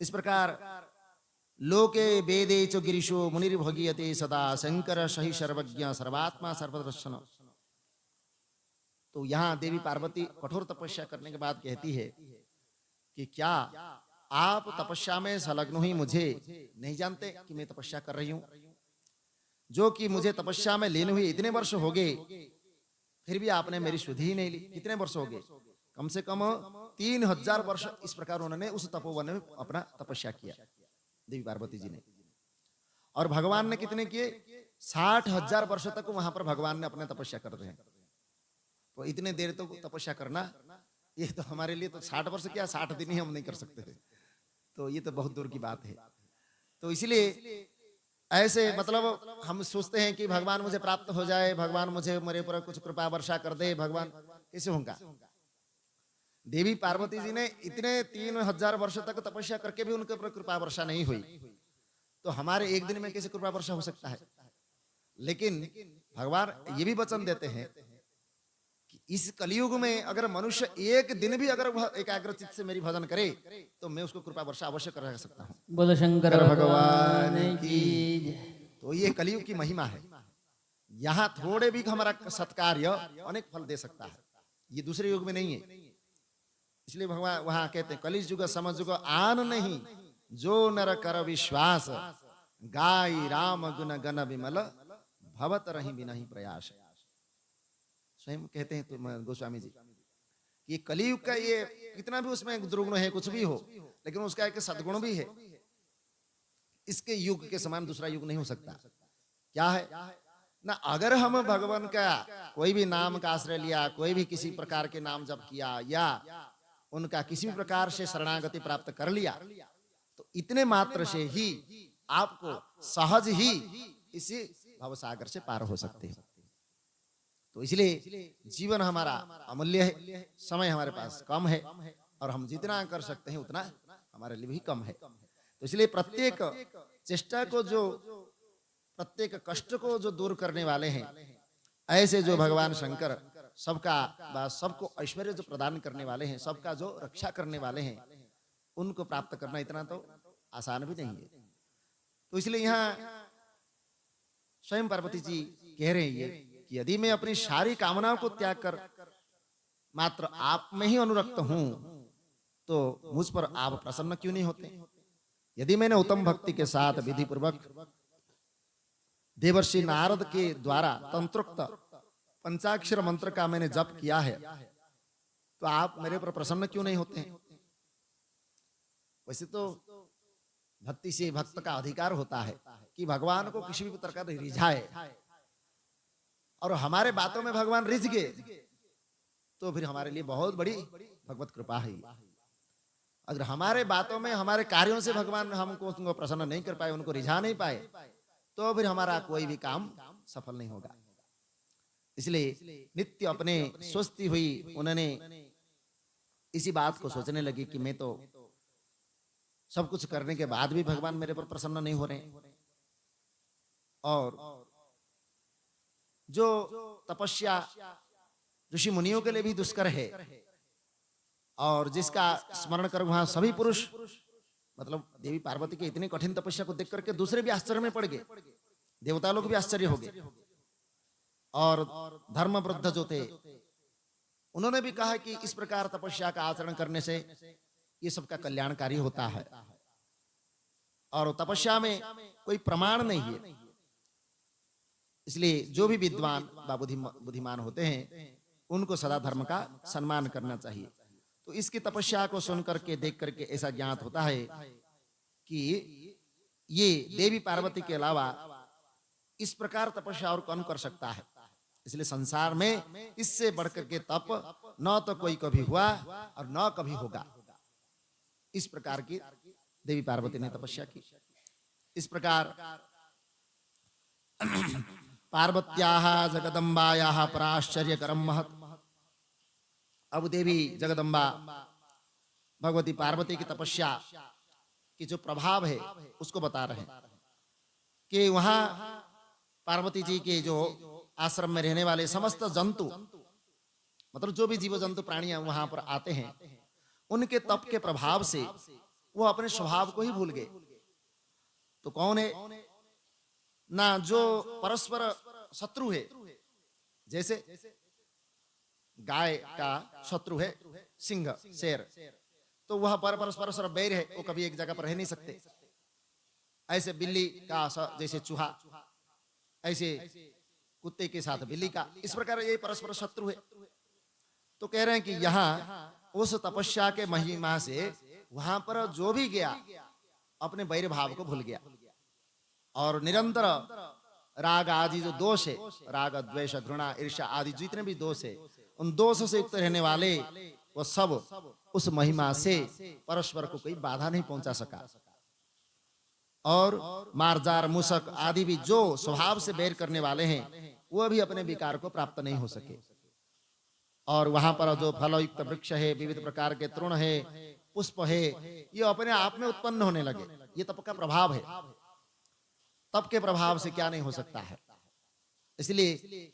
इस प्रकार लोके वेदे च गिरीशो मुनिर्भगीयते सदा शंकर सही सर्वज्ञ सर्वात्मा सर्वदर्शन। तो यहाँ देवी पार्वती कठोर तपस्या करने के बाद कहती है कि क्या आप तपस्या में संलग्न हुई मुझे नहीं जानते कि मैं तपस्या कर रही हूं? जो कि मुझे तपस्या में लीन हुई इतने वर्ष हो गए, फिर भी आपने मेरी सुधि ही नहीं ली। कितने वर्ष हो गए? कम से कम 3000 वर्ष इस प्रकार उन्होंने उस तपोवन में अपना तपस्या किया देवी पार्वती जी ने। और भगवान ने कितने किए? 60,000 वर्ष तक वहां पर भगवान ने अपने तपस्या कर रहे हैं। तो इतने देर तो तपस्या करना, ये तो हमारे लिए तो 60 वर्ष क्या 60 दिन ही हम नहीं कर सकते थे। तो ये तो बहुत दूर की बात है। तो इसलिए ऐसे मतलब हम सोचते हैं कि भगवान मुझे प्राप्त हो जाए, भगवान मुझे मेरे ऊपर कुछ कृपा वर्षा कर दे, भगवान कैसे होगा? देवी पार्वती जी ने इतने 3000 वर्ष तक तपस्या करके भी उनके ऊपर कृपा वर्षा नहीं हुई, तो हमारे एक दिन में कैसे कृपा वर्षा हो सकता है? लेकिन भगवान ये भी वचन देते हैं कि इस कलयुग में अगर मनुष्य एक दिन भी अगर वह एकाग्रचित्त से मेरी भजन करे तो मैं उसको कृपा वर्षा अवश्य कर सकता हूँ। बोलो शंकर भगवान की। तो ये कलयुग की महिमा है। यहाँ थोड़े भी हमारा सत्कार्य अनेक फल दे सकता है, ये दूसरे युग में नहीं है। इसलिए भगवान वहां कहते हैं कलिस युग समझ आन नहीं जो नर कर विश्वास, गाय राम गुण गण विमल भवत रही बिना ही प्रयास। स्वयं कहते हैं तो गोस्वामी जी, ये कलियुग का ये कितना भी उसमें दुर्गुण है कुछ भी हो, लेकिन उसका एक सद्गुण भी है। इसके युग के समान दूसरा युग नहीं हो सकता। क्या है ना, अगर हम भगवान का कोई भी नाम का आश्रय लिया, कोई भी किसी प्रकार के नाम जप किया या उनका किसी भी प्रकार से शरणागति प्राप्त कर लिया, तो इतने मात्र से ही आपको सहज ही इसी भवसागर से पार हो सकते हैं। तो इसलिए जीवन हमारा अमूल्य है, समय हमारे पास कम है और हम जितना कर सकते हैं उतना हमारे लिए भी कम है। तो इसलिए प्रत्येक चेष्टा को, जो प्रत्येक कष्ट को जो दूर करने वाले हैं, ऐसे जो भगवान शंकर सबका सबको ऐश्वर्य जो प्रदान करने वाले हैं, सबका जो रक्षा करने वाले हैं, उनको प्राप्त करना इतना तो आसान भी नहीं है। तो इसलिए यहाँ स्वयं पार्वती जी कह रहे हैं कि यदि मैं अपनी सारी कामनाओं को त्याग कर मात्र आप में ही अनुरक्त हूं तो मुझ पर आप प्रसन्न क्यों नहीं होते? यदि मैंने उत्तम भक्ति के साथ विधि पूर्वक देवर्षि नारद के द्वारा तंत्रोक्त पंचाक्षर मंत्र का मैंने जप किया है, तो आप मेरे पर प्रसन्न क्यों नहीं होते हैं? वैसे तो भक्ति से भक्त का अधिकार होता है कि भगवान को किसी भी प्रकार का रिझाए, और हमारे बातों में भगवान रिझ गए तो फिर हमारे लिए बहुत बड़ी भगवत कृपा है। अगर हमारे बातों में, हमारे कार्यों से भगवान हमको उनको प्रसन्न नहीं कर पाए, उनको रिझा नहीं पाए, तो फिर हमारा कोई भी काम सफल नहीं होगा। इसलिए नित्य अपने स्वस्थी हुई उन्होंने इसी बात को सोचने लगी कि मैं तो सब कुछ करने के बाद भी भगवान मेरे पर प्रसन्न नहीं हो रहे हैं। और जो तपस्या ऋषि मुनियों के लिए भी दुष्कर है, और जिसका स्मरण कर वहां सभी पुरुष, मतलब देवी पार्वती की इतनी कठिन तपस्या को देख करके दूसरे भी आश्चर्य में पड़ गए, देवता लोग भी आश्चर्य हो गए। और धर्म वृद्ध जो थे उन्होंने भी कहा कि इस प्रकार तपस्या का आचरण करने से ये सबका कल्याणकारी होता है, और तपस्या में कोई प्रमाण नहीं है। इसलिए जो भी विद्वान व बुद्धिमान होते हैं उनको सदा धर्म का सम्मान करना चाहिए। तो इसकी तपस्या को सुन करके, देख करके ऐसा ज्ञात होता है कि ये देवी पार्वती के अलावा इस प्रकार तपस्या और कौन कर सकता है। इसलिए संसार में इससे बढ़कर के तप न तो कोई कभी हुआ और न कभी होगा। इस प्रकार की देवी पार्वती ने तपस्या की। इस प्रकार पार्वत्याः जगदम्बायाः पराश्चर्यकरं महत्। अब देवी जगदम्बा भगवती पार्वती की तपस्या की जो प्रभाव है उसको बता रहे हैं कि वहां पार्वती जी के जो आश्रम में रहने वाले समस्त जंतु, मतलब जो भी जीव जंतु प्राणियां वहां पर आते हैं, उनके तप के प्रभाव से वो अपने स्वभाव को ही भूल गए। तो कौन है ना, जो परस्पर शत्रु है, जैसे गाय का शत्रु है सिंह, शेर, तो वह परस्पर बैर है, वो कभी एक जगह पर रह नहीं सकते। ऐसे बिल्ली का जैसे चूहा, ऐसे कुत्ते के साथ बिल्ली का, इस प्रकार ये परस्पर शत्रु है। तो कह रहे हैं कि यहाँ उस तपस्या के महिमा से वहां पर जो भी गया अपने बैर भाव को भूल गया, और निरंतर राग आदि जो दोष है, राग द्वेष घृणा ईर्ष्या आदि जितने भी दोष है, उन दोषों से युक्त रहने वाले वो सब उस महिमा से परस्पर को कोई बाधा नहीं पहुंचा सका। और मारजार मूषक आदि भी जो स्वभाव से बैर करने वाले हैं वो भी अपने विकार को प्राप्त नहीं हो सके। और वहां पर जो फलयुक्त वृक्ष है, विविध प्रकार के तृण है, पुष्प है, ये अपने आप में उत्पन्न होने लगे। ये तप का प्रभाव है। तप के प्रभाव से क्या नहीं हो सकता है। इसलिए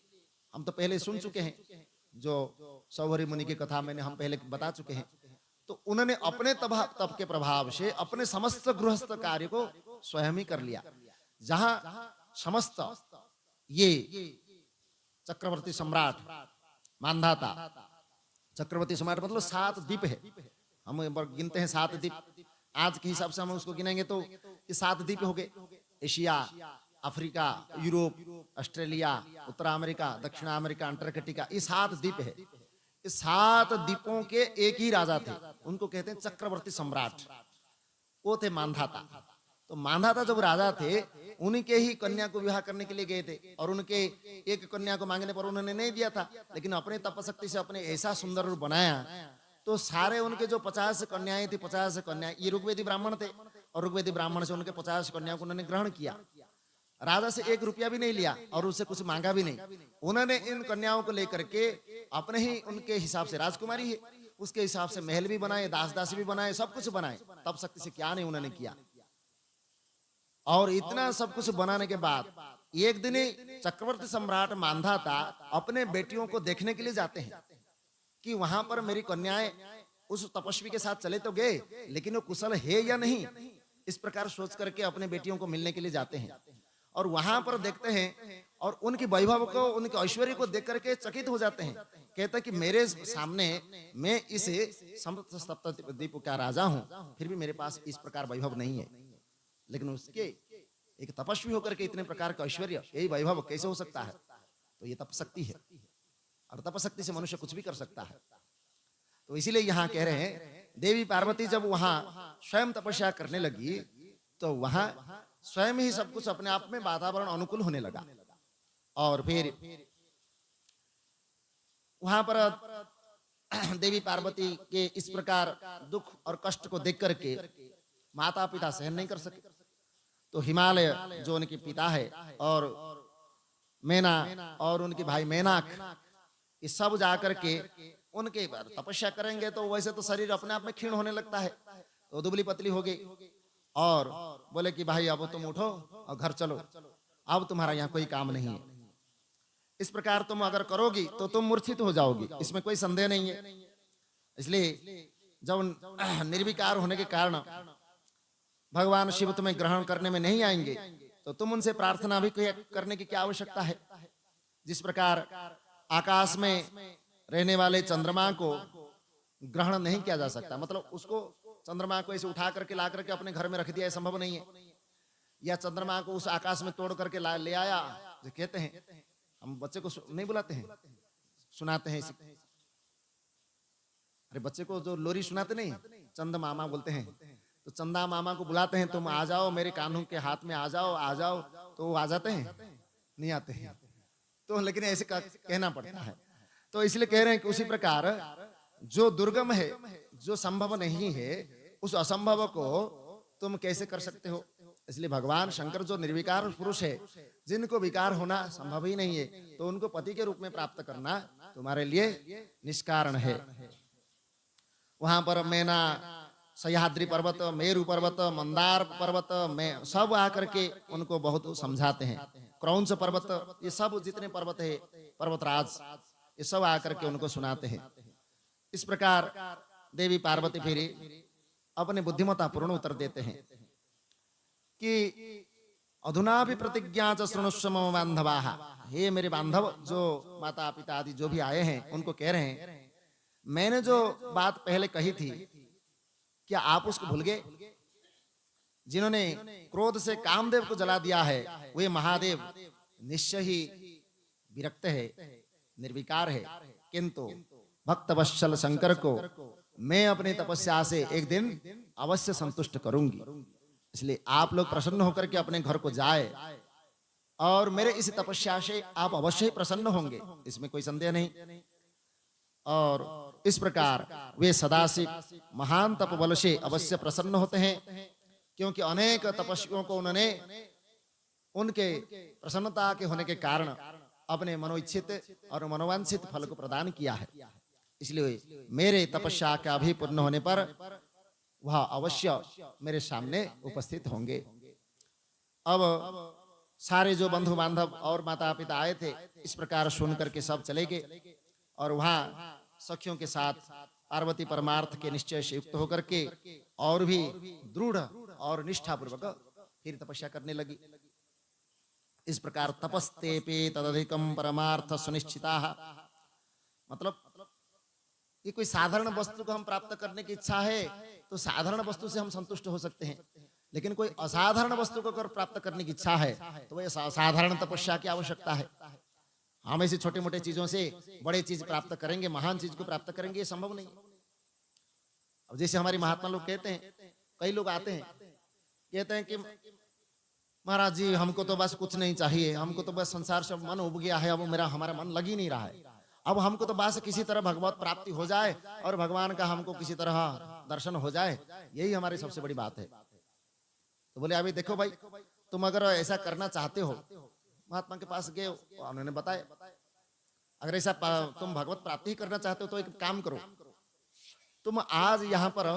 हम तो पहले सुन चुके हैं, जो सौभरी मुनि की कथा मैंने हम पहले बता चुके हैं। तो उन्होंने अपने तप के प्रभाव से अपने समस्त गृहस्थ कार्य को स्वयं ही कर लिया। जहां समस्त ये चक्रवर्ती सम्राट मांधाता, चक्रवर्ती सम्राट मतलब 7 द्वीप है, हम गिनते हैं 7 द्वीप। आज के हिसाब से हम उसको गिनेंगे तो ये 7 द्वीप हो गए। एशिया, अफ्रीका, यूरोप, ऑस्ट्रेलिया, उत्तर अमेरिका, दक्षिण अमेरिका, अंटार्कटिका, ये 7 द्वीप है। इस 7 द्वीपों के एक ही राजा थे, उनको कहते हैं चक्रवर्ती सम्राट। वो थे मांधाता। तो मांधाता जब राजा थे, उनके ही कन्या को विवाह करने के लिए गए थे, और उनके एक कन्या को मांगने पर उन्होंने नहीं दिया था, लेकिन अपने तपशक्ति से अपने ऐसा सुंदर रूप बनाया, तो सारे उनके जो 50 कन्याएं थी, 50 कन्याएं, ये ऋग्वेदी ब्राह्मण थे, और ऋग्वेदी ब्राह्मण से उनके 50 कन्याओं को उन्होंने ग्रहण किया। राजा से 1 रुपया भी नहीं लिया और उससे कुछ मांगा भी नहीं। उन्होंने इन कन्याओं को लेकर के अपने ही उनके हिसाब से, राजकुमारी है उसके हिसाब से महल भी बनाए, दास दासी भी बनाए, सब कुछ बनाए। तब शक्ति से क्या नहीं उन्होंने किया। और इतना सब कुछ बनाने के बाद एक दिन चक्रवर्ती सम्राट मांधाता अपने बेटियों को देखने के लिए जाते हैं कि वहां पर मेरी कन्याएं उस तपस्वी के साथ चले तो गए, लेकिन वो कुशल है या नहीं, इस प्रकार सोच करके अपने बेटियों को मिलने के लिए जाते हैं। और वहां पर देखते हैं और उनकी वैभव को, उनके ऐश्वर्य को देख करके चकित हो जाते हैं। कहते हैं कि मेरे सामने मैं इस सप्त द्वीप का राजा हूं, फिर भी मेरे पास इस प्रकार वैभव नहीं है, लेकिन उसके एक तपस्वी होकर के इतने प्रकार का ऐश्वर्य, यही वैभव कैसे हो सकता है। तो ये तपशक्ति है, और तपशक्ति से मनुष्य कुछ भी कर सकता है। तो इसीलिए यहाँ कह रहे हैं, देवी पार्वती जब वहां स्वयं तपस्या करने लगी, तो वहां स्वयं ही सब कुछ अपने आप में वातावरण अनुकूल होने लगा। और फिर वहां पर देवी पार्वती के इस प्रकार दुख और कष्ट को देख करके माता पिता सहन नहीं कर सके, तो हिमालय जो उनके पिता है और मैना और उनके भाई मैनाक, ये सब जाकर के उनके बाद तपस्या करेंगे तो वैसे तो शरीर अपने आप में क्षीण होने लगता है, तो दुबली पतली हो गई और बोले कि भाई अब तुम उठो और घर चलो, अब तुम्हारा यहाँ कोई काम नहीं है। इस प्रकार तुम अगर करोगी तो तुम मूर्छित हो जाओगी, इसमें कोई संदेह नहीं है। इसलिए जब निर्विकार होने के कारण भगवान शिव तुम्हें ग्रहण करने में नहीं आएंगे तो तुम उनसे प्रार्थना भी करने की क्या आवश्यकता है। जिस प्रकार आकाश में रहने वाले चंद्रमा को ग्रहण नहीं किया जा सकता, मतलब उसको चंद्रमा को ऐसे उठा करके ला करके अपने घर में रख दिया, संभव नहीं है। या चंद्रमा को उस आकाश में तोड़ करके ले आया, जो कहते हैं, हम बच्चे को नहीं बुलाते हैं, सुनाते हैं इसी। अरे बच्चे को जो लोरी सुनाते नहीं, चंद मामा बोलते हैं, तो चंदा मामा को बुलाते हैं, तुम आ जाओ मेरे कान्हों के हाथ में आ जाओ आ जाओ, तो वो आ जाते हैं, नहीं आते हैं, तो लेकिन ऐसे कहना पड़ता है। तो इसलिए कह रहे हैं कि उसी प्रकार जो दुर्गम है, जो संभव नहीं है, उस असंभव को तुम कैसे कर सकते हो। इसलिए भगवान शंकर जो निर्विकार पुरुष है, जिनको विकार होना संभव ही नहीं है, तो उनको पति के रूप में प्राप्त करना तुम्हारे लिए निष्कारण है। वहां पर मैना, सह्याद्री पर्वत, मेरु पर्वत, मंदार पर्वत में सब आकर के उनको बहुत समझाते हैं। क्रौंच पर्वत, ये सब जितने पर्वत है, पर्वतराज, ये सब आकर के उनको सुनाते हैं। इस प्रकार देवी पार्वती फिर अपने बुद्धिमत्ता पूर्ण उत्तर देते हैं कि अधुना भी प्रतिज्ञा च शृणुष्व मम बांधवाः, हे मेरे बांधव, जो माता पिता आदि जो भी आए हैं उनको कह रहे हैं, मैंने जो बात पहले कही थी क्या आप उसको भूल गए। जिन्होंने क्रोध से कामदेव को जला दिया है, वे महादेव निश्चय ही विरक्त है, निर्विकार है, किंतु भक्त वत्सल शंकर को मैं अपनी तपस्या से एक दिन अवश्य संतुष्ट करूंगी। इसलिए आप लोग प्रसन्न होकर के अपने घर को जाए और मेरे इस तपस्या से आप अवश्य ही प्रसन्न होंगे, इसमें कोई संदेह नहीं। और इस प्रकार वे सदाशिव महान तप बल से अवश्य प्रसन्न होते हैं, क्योंकि अनेक तपस्वियों को उन्होंने उनके प्रसन्नता के होने के कारण अपने मनोइच्छित और मनोवांछित फल को प्रदान किया है। इसलिए मेरे तपस्या का भी पूर्ण होने पर वह अवश्य मेरे सामने उपस्थित होंगे। अब सारे जो बंधु बांधव और माता पिता आए थे, इस प्रकार सुन करके सब चले गए और वहां सखियों के साथ पार्वती परमार्थ के निश्चय से युक्त होकर के और भी दृढ़ और निष्ठा पूर्वक फिर तपस्या करने लगी। इस प्रकार तपस्तेपे तदधिकम परमार्थ सुनिश्चिता, मतलब ये कोई साधारण वस्तु को हम प्राप्त करने की इच्छा है तो साधारण वस्तु से हम संतुष्ट हो सकते हैं, लेकिन कोई असाधारण वस्तु को अगर प्राप्त करने की इच्छा है तो वह साधारण तपस्या की आवश्यकता है। हम ऐसी छोटे मोटे चीजों से बड़े चीज प्राप्त करेंगे, महान चीज को प्राप्त करेंगे, ये संभव नहीं। अब जैसे हमारी महात्मा लोग कहते हैं, कई लोग आते हैं कहते हैं कि महाराज जी हमको तो बस कुछ नहीं चाहिए, हमको तो बस संसार से मन उब गया है, अब हमारा मन लग ही नहीं रहा है, अब हमको तो बस किसी तरह भगवत प्राप्ति हो जाए और भगवान का हमको किसी तरह दर्शन हो जाए, यही हमारी सबसे बड़ी बात है। तो बोले अभी देखो भाई, तुम अगर ऐसा करना चाहते हो, महात्मा के पास गए, उन्होंने बताया अगर ऐसा तुम भगवत प्राप्ति ही करना चाहते हो तो एक काम करो, तुम आज यहाँ पर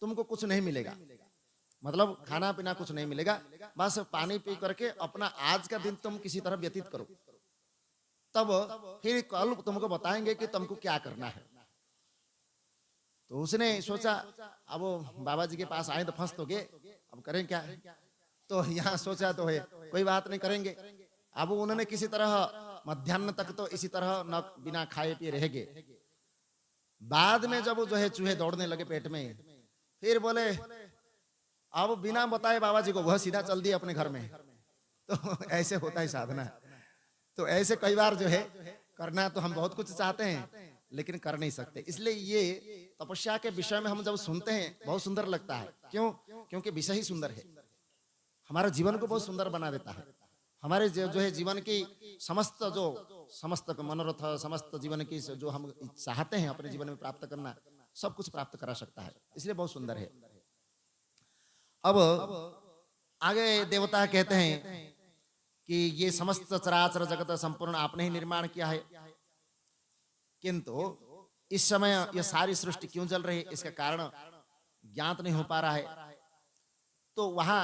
तुमको कुछ नहीं मिलेगा, मतलब खाना पीना कुछ नहीं मिलेगा, बस पानी पी करके अपना आज का दिन तुम किसी तरह व्यतीत करो, तब फिर कल तुमको बताएंगे कि तुमको क्या करना है। तो उसने सोचा अब बाबा जी के पास आए तो फंस तो गए, अब करें क्या। तो यहाँ सोचा तो है कोई बात नहीं करेंगे। अब उन्होंने किसी तरह मध्याह्न तक तो इसी तरह न बिना खाए पिए रह गए। बाद में जब जो है चूहे दौड़ने लगे पेट में, फिर बोले अब बिना बताए बाबा जी को वह सीधा चल दिए अपने घर में। तो ऐसे होता है साधना। तो ऐसे कई बार जो है करना तो हम बहुत कुछ चाहते हैं लेकिन कर नहीं सकते। इसलिए ये तपस्या के विषय में हम जब सुनते हैं बहुत सुंदर लगता है। क्यों? क्योंकि विषय ही सुंदर है, हमारे जीवन को बहुत सुंदर बना देता है। हमारे जो है जीवन की समस्त मनोरथ, समस्त जीवन की जो हम चाहते हैं अपने जीवन में प्राप्त करना, सब कुछ प्राप्त करा सकता है। इसलिए बहुत सुंदर है। अब आगे देवता कहते हैं कि ये समस्त चराचर जगत संपूर्ण आपने ही निर्माण किया है, किंतु इस समय यह सारी सृष्टि क्यों चल रही है, इसका कारण ज्ञात नहीं हो पा रहा है। तो वहां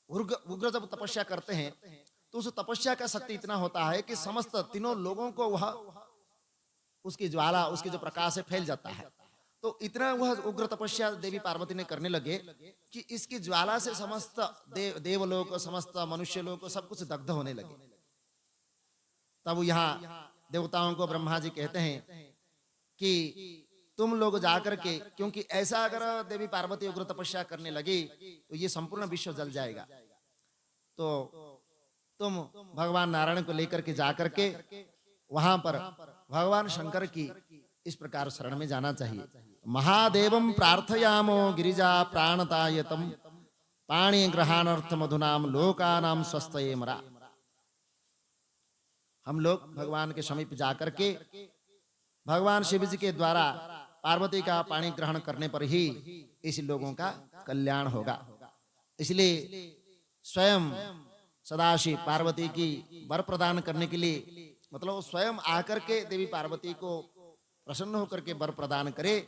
उग्र जब तपस्या करते हैं तो उस तपस्या का शक्ति इतना होता है कि समस्त तीनों लोगों को वह उसकी ज्वाला, उसकी जो प्रकाश है फैल जाता है। तो इतना वह उग्र तपस्या देवी पार्वती ने करने लगे कि इसकी ज्वाला से समस्त देवलोक, समस्त मनुष्य लोग सब कुछ दग्ध होने लगे। तब यहाँ देवताओं को ब्रह्मा जी कहते हैं कि तुम लोग जाकर के, क्योंकि ऐसा अगर देवी पार्वती उग्र तपस्या करने लगी तो ये संपूर्ण विश्व जल जाएगा, तो तुम भगवान नारायण को लेकर के जाकर के वहां पर भगवान शंकर की इस प्रकार शरण में जाना चाहिए। महादेवम प्रार्थयामो गिरिजा प्राणतायतम पाणी ग्रहणार्थ मधुनाम लोकानाम स्वस्थये मरा। हम लोग भगवान के समीप जाकर के भगवान शिव जी के द्वारा पार्वती का पानी ग्रहण करने पर ही इस लोगों का कल्याण होगा। इसलिए स्वयं सदाशिव पार्वती की वर प्रदान करने के लिए, मतलब स्वयं आकर के देवी पार्वती को प्रसन्न होकर के वर प्रदान करे,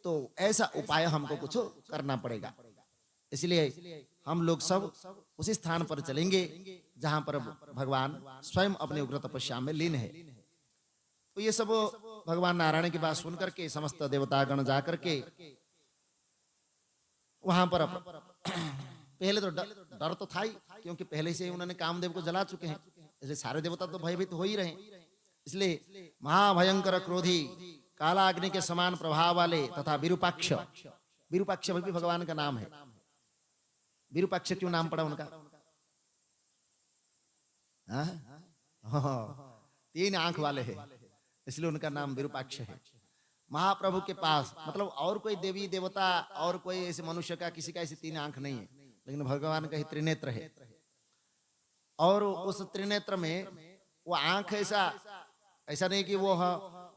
तो ऐसा उपाय हमको कुछ करना पड़ेगा। इसलिए हम लोग सब उसी स्थान पर चलेंगे जहां पर भगवान स्वयं अपने उग्र तपस्या में लीन है। तो ये सब भगवान नारायण की बात सुन करके समस्त देवतागण जाकर के वहां पर पहले तो डर तो था ही, क्योंकि पहले से ही उन्होंने कामदेव को जला चुके हैं, इसलिए सारे देवता तो भयभीत हो ही रहे। इसलिए महाभयंकर क्रोधी कालाग्नि के समान प्रभाव वाले तथा विरूपाक्ष, विरूपाक्ष भी भगवान का नाम है। विरूपाक्ष क्यों नाम पड़ा उनका? तीन आंख वाले हैं, इसलिए उनका नाम विरूपाक्ष है। महाप्रभु के पास मतलब और कोई देवी देवता और कोई ऐसे मनुष्य का किसी का ऐसी तीन आंख नहीं है, लेकिन भगवान का ही त्रिनेत्र है। और उस त्रिनेत्र में वो आंख ऐसा नहीं कि वो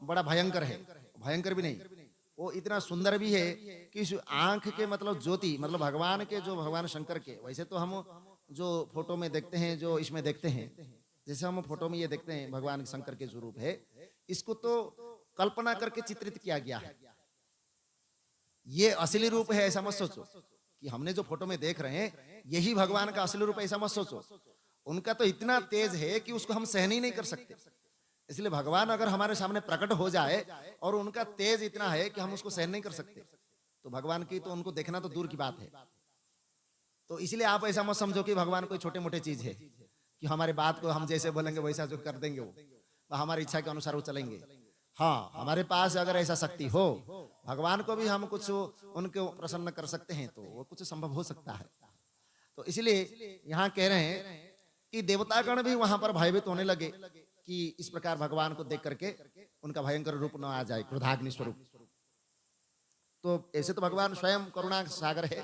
बड़ा भयंकर है, भयंकर भी नहीं, वो इतना सुंदर भी है कि इस आंख के मतलब ज्योति, मतलब भगवान के जो भगवान शंकर के, वैसे तो हम जो फोटो में देखते हैं, जो इसमें देखते हैं, जैसे हम फोटो में ये देखते हैं भगवान शंकर के स्वरूप है, इसको तो कल्पना करके चित्रित किया गया है। ये असली रूप है ऐसा मत सोचो कि हमने जो फोटो में देख रहे हैं यही भगवान का असली रूप, ऐसा मत सोचो। उनका तो इतना तेज है कि उसको हम सहन ही नहीं कर सकते। इसलिए भगवान अगर हमारे सामने प्रकट हो जाए और उनका तेज इतना है कि हम उसको सहन नहीं कर सकते, तो भगवान की तो उनको देखना तो दूर की बात है। तो इसलिए आप ऐसा मत समझो कि भगवान कोई छोटे मोटे चीज है कि हमारे बात को हम जैसे बोलेंगे वैसा जो कर देंगे, वो हमारी इच्छा के अनुसार वो चलेंगे। हाँ, हमारे पास अगर ऐसा शक्ति हो, भगवान को भी हम कुछ उनको प्रसन्न कर सकते हैं, तो वो कुछ संभव हो सकता है। तो इसलिए यहाँ कह रहे हैं कि देवतागण भी वहां पर भयभीत होने लगे कि इस प्रकार भगवान को देख करके उनका भयंकर रूप न आ जाए, क्रोधाग्नि स्वरूप। तो ऐसे तो भगवान स्वयं करुणा सागर है,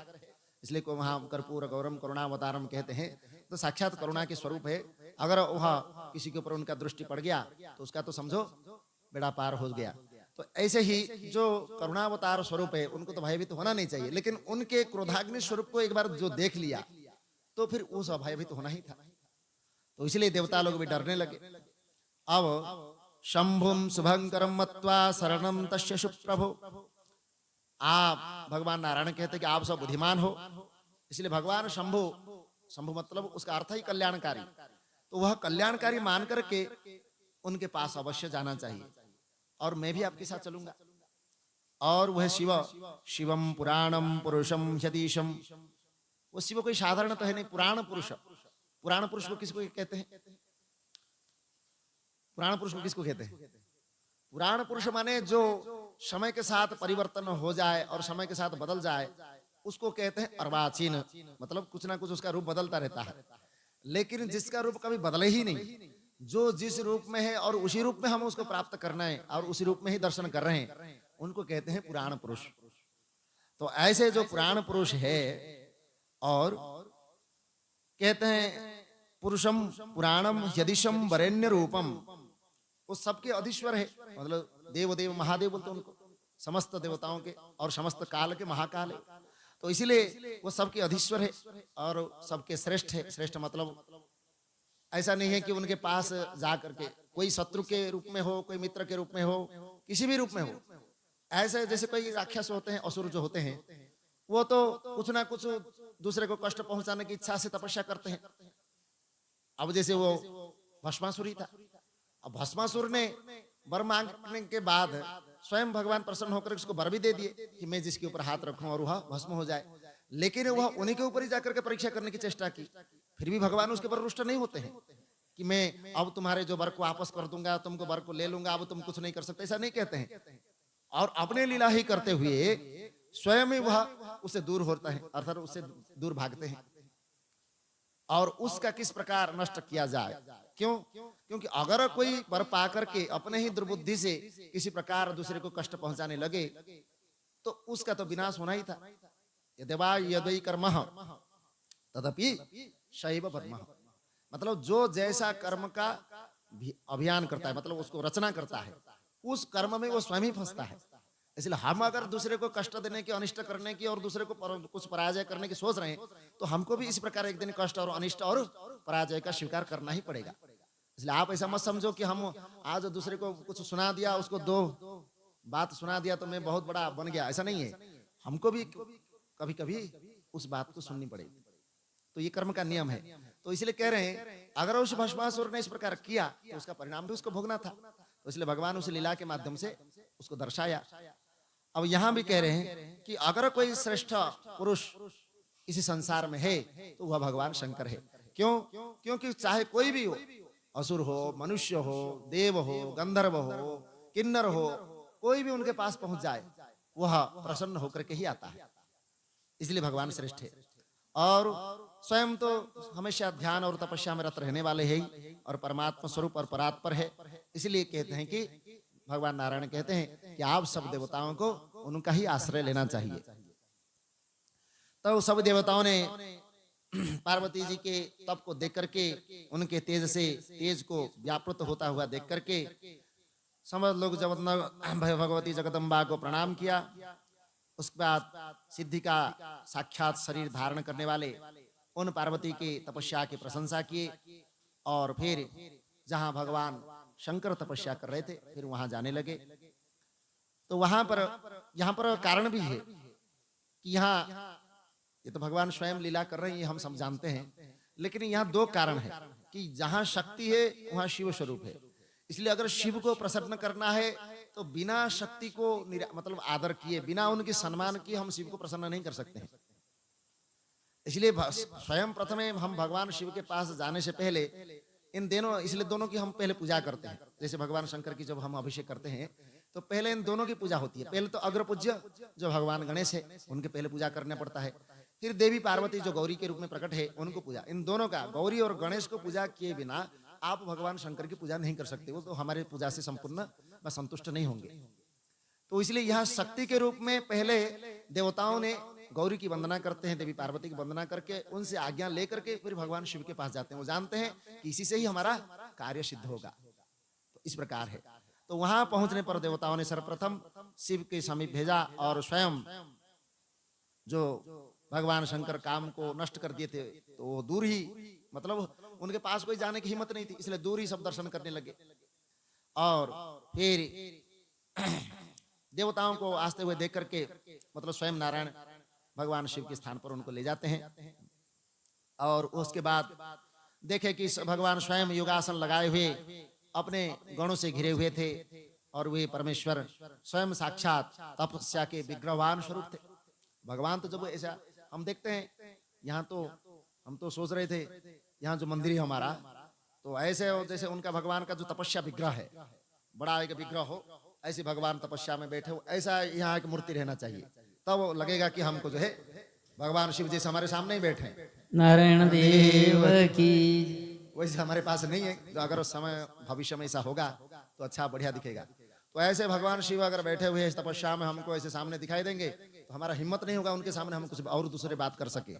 इसलिए को वहां कर्पूर गौरम करुणावतारम कहते हैं। तो साक्षात करुणा के स्वरूप है। अगर वह किसी के ऊपर उनका दृष्टि पड़ गया तो उसका तो समझो बेड़ा पार हो गया। तो ऐसे ही जो करुणावतार स्वरूप है उनको तो भयभीत होना नहीं चाहिए, लेकिन उनके क्रोधाग्नि स्वरूप को एक बार जो देख लिया तो फिर वो भयभीत होना ही था। तो इसलिए देवता लोग भी डरने लगे। अब शंभुम शुभंकरम मत्वा शरणम तस्य सुप्रभो, आप भगवान नारायण कहते कि आप सब बुद्धिमान हो, इसलिए भगवान शंभु, शंभु मतलब उसका अर्थ ही कल्याणकारी, तो वह कल्याणकारी मान करके उनके पास अवश्य जाना चाहिए। और मैं भी आपके साथ चलूंगा। और वह शिव, शिवम पुराणम पुरुषम यदीशम, वो शिव कोई साधारण तो है नहीं, पुराण पुरुष। पुराण पुरुष को किसको कहते हैं? पुराण पुरुष को किसको कहते हैं? पुराण पुरुष माने जो समय के साथ परिवर्तन हो जाए और समय के साथ बदल जाए, उसको कहते हैं अर्वाचीन। मतलब कुछ ना कुछ उसका रूप बदलता रहता है, लेकिन जिसका रूप कभी बदले ही नहीं, जो जिस रूप में है और उसी रूप में हम उसको प्राप्त करना है और उसी रूप में ही दर्शन कर रहे हैं, उनको कहते हैं पुराण पुरुष। तो ऐसे जो पुराण पुरुष है, और कहते हैं पुरुषम पुराणम यदिशम वरेण्य रूपम, वो सबके अधीश्वर है, मतलब देव देव महादेव बोलते हैं उनको, समस्त देवताओं के और समस्त काल के महाकाल है। तो इसीलिए वो सबके अधीश्वर है और सबके श्रेष्ठ है। श्रेष्ठ मतलब ऐसा नहीं है कि उनके पास जा करके कोई शत्रु के रूप में हो, कोई मित्र के रूप में हो, किसी भी रूप में हो। ऐसे जैसे कोई राक्षस होते हैं, असुर जो होते हैं, वो तो कुछ ना कुछ दूसरे को कष्ट पहुंचाने की इच्छा से तपस्या करते हैं। अब जैसे वो भस्मासुर ही था। अब भस्मासुर ने वर मांगने के बाद स्वयं भगवान प्रसन्न होकर उसको वर भी दे दिए कि मैं जिसके ऊपर हाथ रखूं और वह भस्म हो जाए। लेकिन वह उन्हीं के ऊपर ही जाकर के परीक्षा करने की चेष्टा की। फिर भी भगवान उसके ऊपर रुष्ट नहीं होते हैं कि मैं अब तुम्हारे जो वर को वापस कर दूंगा, तुमको वर को ले लूंगा, अब तुम कुछ नहीं कर सकते, ऐसा नहीं कहते हैं। और अपने लीला ही करते हुए स्वयं ही वह उससे दूर होता है, अर्थात उससे दूर भागते हैं। और उसका किस प्रकार नष्ट किया जाए, क्यों? क्योंकि अगर कोई वर पा करके अपने ही दुर्बुद्धि से किसी प्रकार दूसरे को कष्ट पहुंचाने लगे तो उसका तो विनाश होना ही था। यद्वा यद्वै कर्मः तदपि शैव वर्मः, मतलब जो जैसा कर्म का अभियान करता है, मतलब उसको रचना करता है, उस कर्म में वो स्वयं ही फंसता है। इसलिए हम अगर दूसरे को कष्ट देने की, अनिष्ट करने की और दूसरे को कुछ पराजय करने की सोच रहे हैं तो हमको भी इस प्रकार एक दिन कष्ट और अनिष्ट और पराजय का स्वीकार करना ही पड़ेगा। इसलिए आप ऐसा मत समझो कि हम आज दूसरे को कुछ सुना दिया, उसको दो बात सुना दिया तो मैं बहुत बड़ा बन गया, ऐसा नहीं है। हमको भी कभी कभी उस बात को सुननी पड़ेगी। तो ये कर्म का नियम है। तो इसलिए कह रहे हैं अगर उस भस्मासुर ने इस प्रकार किया तो उसका परिणाम भी उसको भोगना था। तो इसलिए भगवान उस लीला के माध्यम से उसको दर्शाया। अब यहाँ भी कह रहे हैं कि अगर कोई श्रेष्ठ पुरुष इसी संसार में है तो वह भगवान शंकर है। क्यों? क्योंकि चाहे कोई भी हो, असुर हो, मनुष्य हो, देव हो, गंधर्व हो, किन्नर हो, कोई भी उनके पास पहुंच जाए वह प्रसन्न होकर के ही आता है। इसलिए भगवान श्रेष्ठ है। और स्वयं तो हमेशा ध्यान और तपस्या में रत रहने वाले हैं और परमात्मा स्वरूप और परात्पर है। इसलिए कहते हैं कि भगवान नारायण कहते हैं कि आप सब देवताओं को उनका ही आश्रय लेना चाहिए। तो सब देवताओं ने पार्वती जी के तप को देख करके, उनके तेज से, तेज को व्यापृत होता हुआ देख करके समझ लोग जब भगवती जगदम्बा को प्रणाम किया। उसके बाद सिद्धि का साक्षात शरीर धारण करने वाले उन पार्वती के तपस्या की प्रशंसा किए और फिर जहां भगवान शंकर तपस्या कर रहे थे फिर वहां जाने लगे। तो वहां पर यहाँ पर कारण भी है कि यहाँ ये तो भगवान स्वयं लीला कर रहे हैं, ये हम सब जानते हैं, लेकिन यहाँ दो कारण है कि जहां शक्ति है वहां शिव स्वरूप है। इसलिए अगर शिव को प्रसन्न करना है तो बिना शक्ति को मतलब आदर किए, बिना उनके सम्मान किए हम शिव को प्रसन्न नहीं कर सकते हैं। इसलिए स्वयं प्रथम हम भगवान शिव के पास जाने से पहले इन दोनों, इसलिए दोनों की हम पहले पूजा करते हैं। जैसे भगवान शंकर की जब हम अभिषेक करते हैं तो पहले इन दोनों की पूजा होती है। पहले तो अग्र पूज्य जो भगवान गणेश है उनके पहले पूजा करना पड़ता है। फिर देवी पार्वती जो गौरी के रूप में प्रकट है उनको पूजा। इन दोनों का, गौरी और गणेश को पूजा किए बिना आप भगवान शंकर की पूजा नहीं कर सकते। वो तो हमारे पूजा से संपूर्ण व संतुष्ट नहीं होंगे। तो इसलिए यहाँ शक्ति के रूप में पहले देवताओं ने गौरी की वंदना करते हैं, देवी पार्वती की वंदना करके उनसे आज्ञा लेकर के फिर भगवान शिव के पास जाते हैं। वो जानते हैं कि इसी से ही हमारा कार्य सिद्ध होगा। तो इस प्रकार है। तो वहां पहुंचने पर देवताओं ने सर्वप्रथम शिव के समीप भेजा और स्वयं जो भगवान शंकर काम को नष्ट कर दिए थे तो वो दूर ही, मतलब उनके पास कोई जाने की हिम्मत नहीं थी, इसलिए दूर ही सब दर्शन करने लगे। और फिर देवताओं को आस्ते हुए देख करके मतलब स्वयं नारायण भगवान शिव के स्थान पर उनको ले जाते हैं। और उसके बाद देखे कि भगवान स्वयं योगासन लगाए हुए अपने गणों से घिरे हुए थे और वे परमेश्वर स्वयं साक्षात तपस्या के विग्रहवान स्वरूप थे। भगवान तो जब ऐसा हम देखते हैं, यहाँ तो हम तो सोच रहे थे यहाँ जो मंदिर है हमारा तो ऐसे हो जैसे उनका भगवान का जो तपस्या विग्रह है, बड़ा एक विग्रह हो, ऐसे भगवान तपस्या में बैठे हो, ऐसा यहाँ एक मूर्ति रहना चाहिए। तब लगेगा कि हमको जो है भगवान शिव जैसे हमारे सामने ही बैठे हैं। नारायण देव की। वैसे हमारे पास नहीं है। तो अगर उस समय भविष्य में ऐसा होगा तो अच्छा बढ़िया दिखेगा। तो ऐसे भगवान शिव अगर बैठे हुए इस तपस्या में हमको ऐसे सामने दिखाई देंगे तो हमारा हिम्मत नहीं होगा उनके सामने हम कुछ और दूसरे बात कर सके।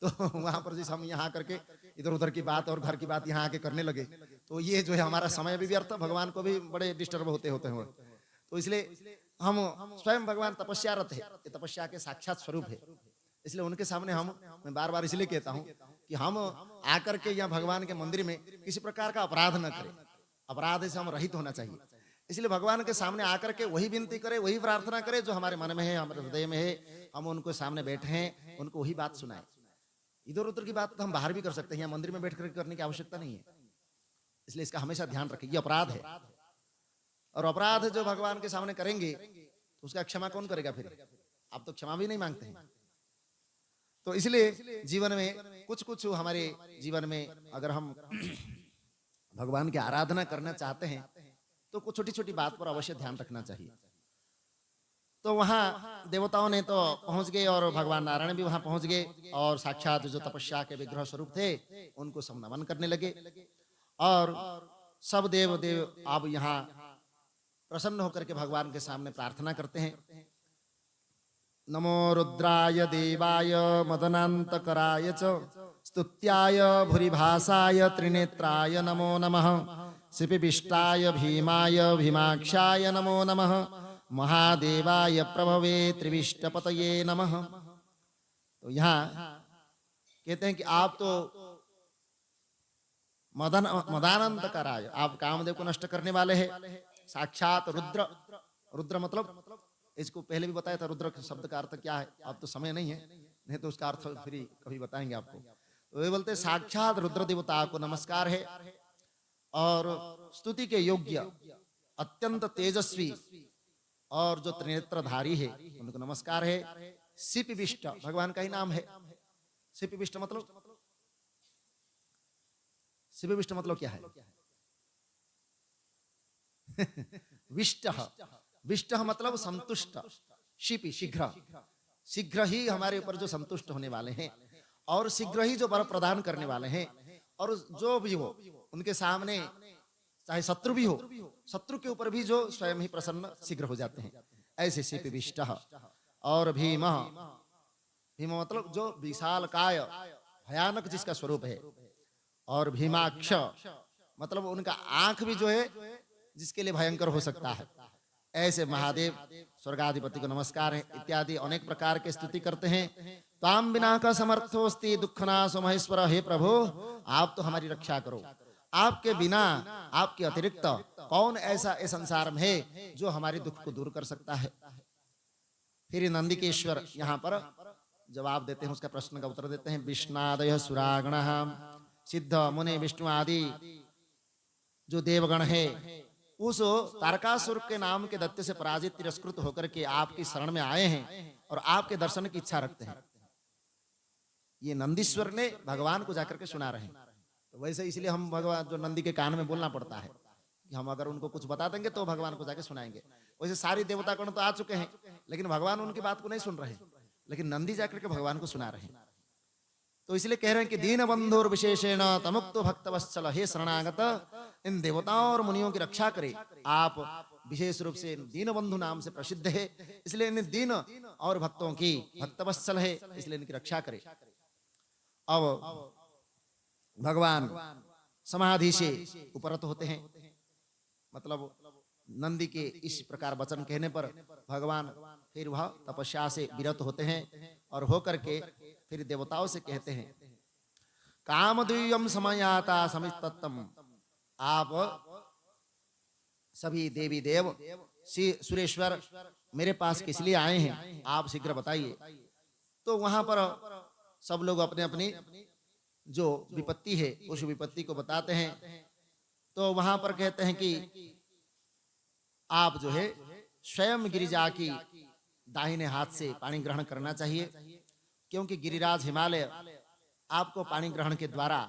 तो वहां पर जैसे हम यहाँ करके इधर उधर की बात और घर की बात यहाँ आके करने लगे, तो ये जो है हमारा समय भी व्यर्थ, भगवान को भी बड़े डिस्टर्ब होते होते हैं। तो इसलिए हम स्वयं भगवान तपस्यारत है, ये तपस्या के साक्षात स्वरूप है। इसलिए उनके सामने मैं बार बार इसलिए कहता हूँ कि हम आकर के यहाँ भगवान के मंदिर में किसी प्रकार का अपराध न करें, अपराध से हम रहित होना चाहिए। इसलिए भगवान के सामने आकर के वही विनती करें, वही प्रार्थना करें जो हमारे मन में है, हमारे हृदय में है। हम उनको सामने बैठे हैं, उनको वही बात सुनाएं। इधर उधर की बात तो हम बाहर भी कर सकते हैं, यहाँ मंदिर में बैठ कर करने की आवश्यकता नहीं है। इसलिए इसका हमेशा ध्यान रखें, ये अपराध है। और अपराध जो भगवान के सामने करेंगे तो उसका क्षमा कौन करेगा? फिर आप तो क्षमा भी नहीं मांगते हैं। तो इसलिए जीवन में कुछ कुछ हमारे जीवन में अगर हम भगवान की आराधना करना चाहते हैं तो कुछ छोटी छोटी बात पर अवश्य ध्यान रखना चाहिए। तो वहां देवताओं ने तो पहुंच गए और भगवान नारायण भी वहां पहुंच गए और साक्षात जो तपस्या के विग्रह स्वरूप थे उनको सब नमन करने लगे। और सब देव अब यहाँ प्रसन्न होकर के भगवान के सामने प्रार्थना करते हैं। नमो रुद्राय देवाय मदनान्तकराय च स्तुत्याय भूरिभासाय त्रिनेत्राय नमो नमः। शिपिविष्टाय भीमाय भीमाक्षाय नमो नमः। महादेवाय प्रभवे त्रिविष्टपतये नमः। तो यहाँ कहते हैं कि आप तो मदानंतकराय, आप कामदेव को नष्ट करने वाले हैं। साक्षात रुद्र, रुद्र मतलब इसको पहले भी बताया था, रुद्र शब्द का अर्थ क्या है। अब तो समय नहीं है, नहीं तो उसका अर्थ फिर कभी बताएंगे आपको। तो वे बोलते साक्षात रुद्र देवता को नमस्कार है और स्तुति के योग्य अत्यंत तेजस्वी और जो त्रिनेत्रधारी है उनको नमस्कार है। सिपिविष्ट भगवान का ही नाम है। सिपिविष्ट मतलब, सिपिविष्ट मतलब क्या है? विष्ट, विष्ट मतलब संतुष्ट। शिपि शीघ्र, शीघ्र ही हमारे ऊपर जो संतुष्ट होने वाले हैं और शीघ्र ही जो वर प्रदान करने वाले हैं। और जो भी हो उनके सामने चाहे शत्रु भी हो, शत्रु के ऊपर भी जो स्वयं ही प्रसन्न शीघ्र हो जाते हैं, ऐसे शिपिविष्ट। और भीम, भीम मतलब जो विशाल काय, भयानक जिसका स्वरूप है। और भीमाक्ष मतलब उनका आंख भी जो है जिसके लिए भयंकर हो सकता है। ऐसे महादेव स्वर्गाधिपति को नमस्कार है इत्यादि अनेक प्रकार के स्तुति करते हैं। ताम बिना का समर्थोस्ति दुखनाशो महेश्वर, हे प्रभु आप तो हमारी रक्षा करो, आपके बिना, आपके अतिरिक्त कौन ऐसा इस संसार में है जो हमारे दुख को दूर कर सकता है। फिर नंदिकेश्वर यहाँ पर जवाब देते हैं, उसका प्रश्न का उत्तर देते हैं। विष्णादय सुरागण सिद्ध मुनि विष्णु आदि जो देवगण है उस तारकासुर के नाम के दैत्य से पराजित तिरस्कृत होकर के आपकी शरण में आए हैं और आपके दर्शन की इच्छा रखते हैं। ये नंदीश्वर ने भगवान को जाकर के सुना रहे हैं। तो वैसे इसलिए हम भगवान जो नंदी के कान में बोलना पड़ता है कि हम अगर उनको कुछ बता देंगे तो भगवान को जाके सुनाएंगे। वैसे सारी देवतागण तो आ चुके हैं लेकिन भगवान उनकी बात को नहीं सुन रहे, लेकिन नंदी जाकर के भगवान को सुना रहे हैं। तो इसलिए कह रहे हैं कि दीन बंधुर विशेषेण तमुक्त भक्तवत्सल, हे शरणागत इन देवताओं और मुनियों की रक्षा करे। आप विशेष रूप से दीन बंधु नाम से प्रसिद्ध है, इसलिए इन दीन और भक्तों की भक्तवत्सल है, इसलिए इनकी रक्षा करे। अब भगवान समाधि से उपरत होते हैं, मतलब नंदी के इस प्रकार वचन कहने पर भगवान फिर वह तपस्या से विरत होते हैं और होकर के फिर देवताओं से कहते हैं, कामद्वीयम समयाता समितत्तम, आप सभी देवी देव सुरेश्वर मेरे पास किस लिए आए हैं, आप शीघ्र बताइए। तो वहां पर सब लोग अपने अपनी जो विपत्ति है उस विपत्ति को बताते हैं। तो वहां पर कहते हैं कि आप जो है स्वयं गिरिजा की दाहिने हाथ से पानी ग्रहण करना चाहिए, क्योंकि गिरिराज हिमालय आपको पानी ग्रहण के द्वारा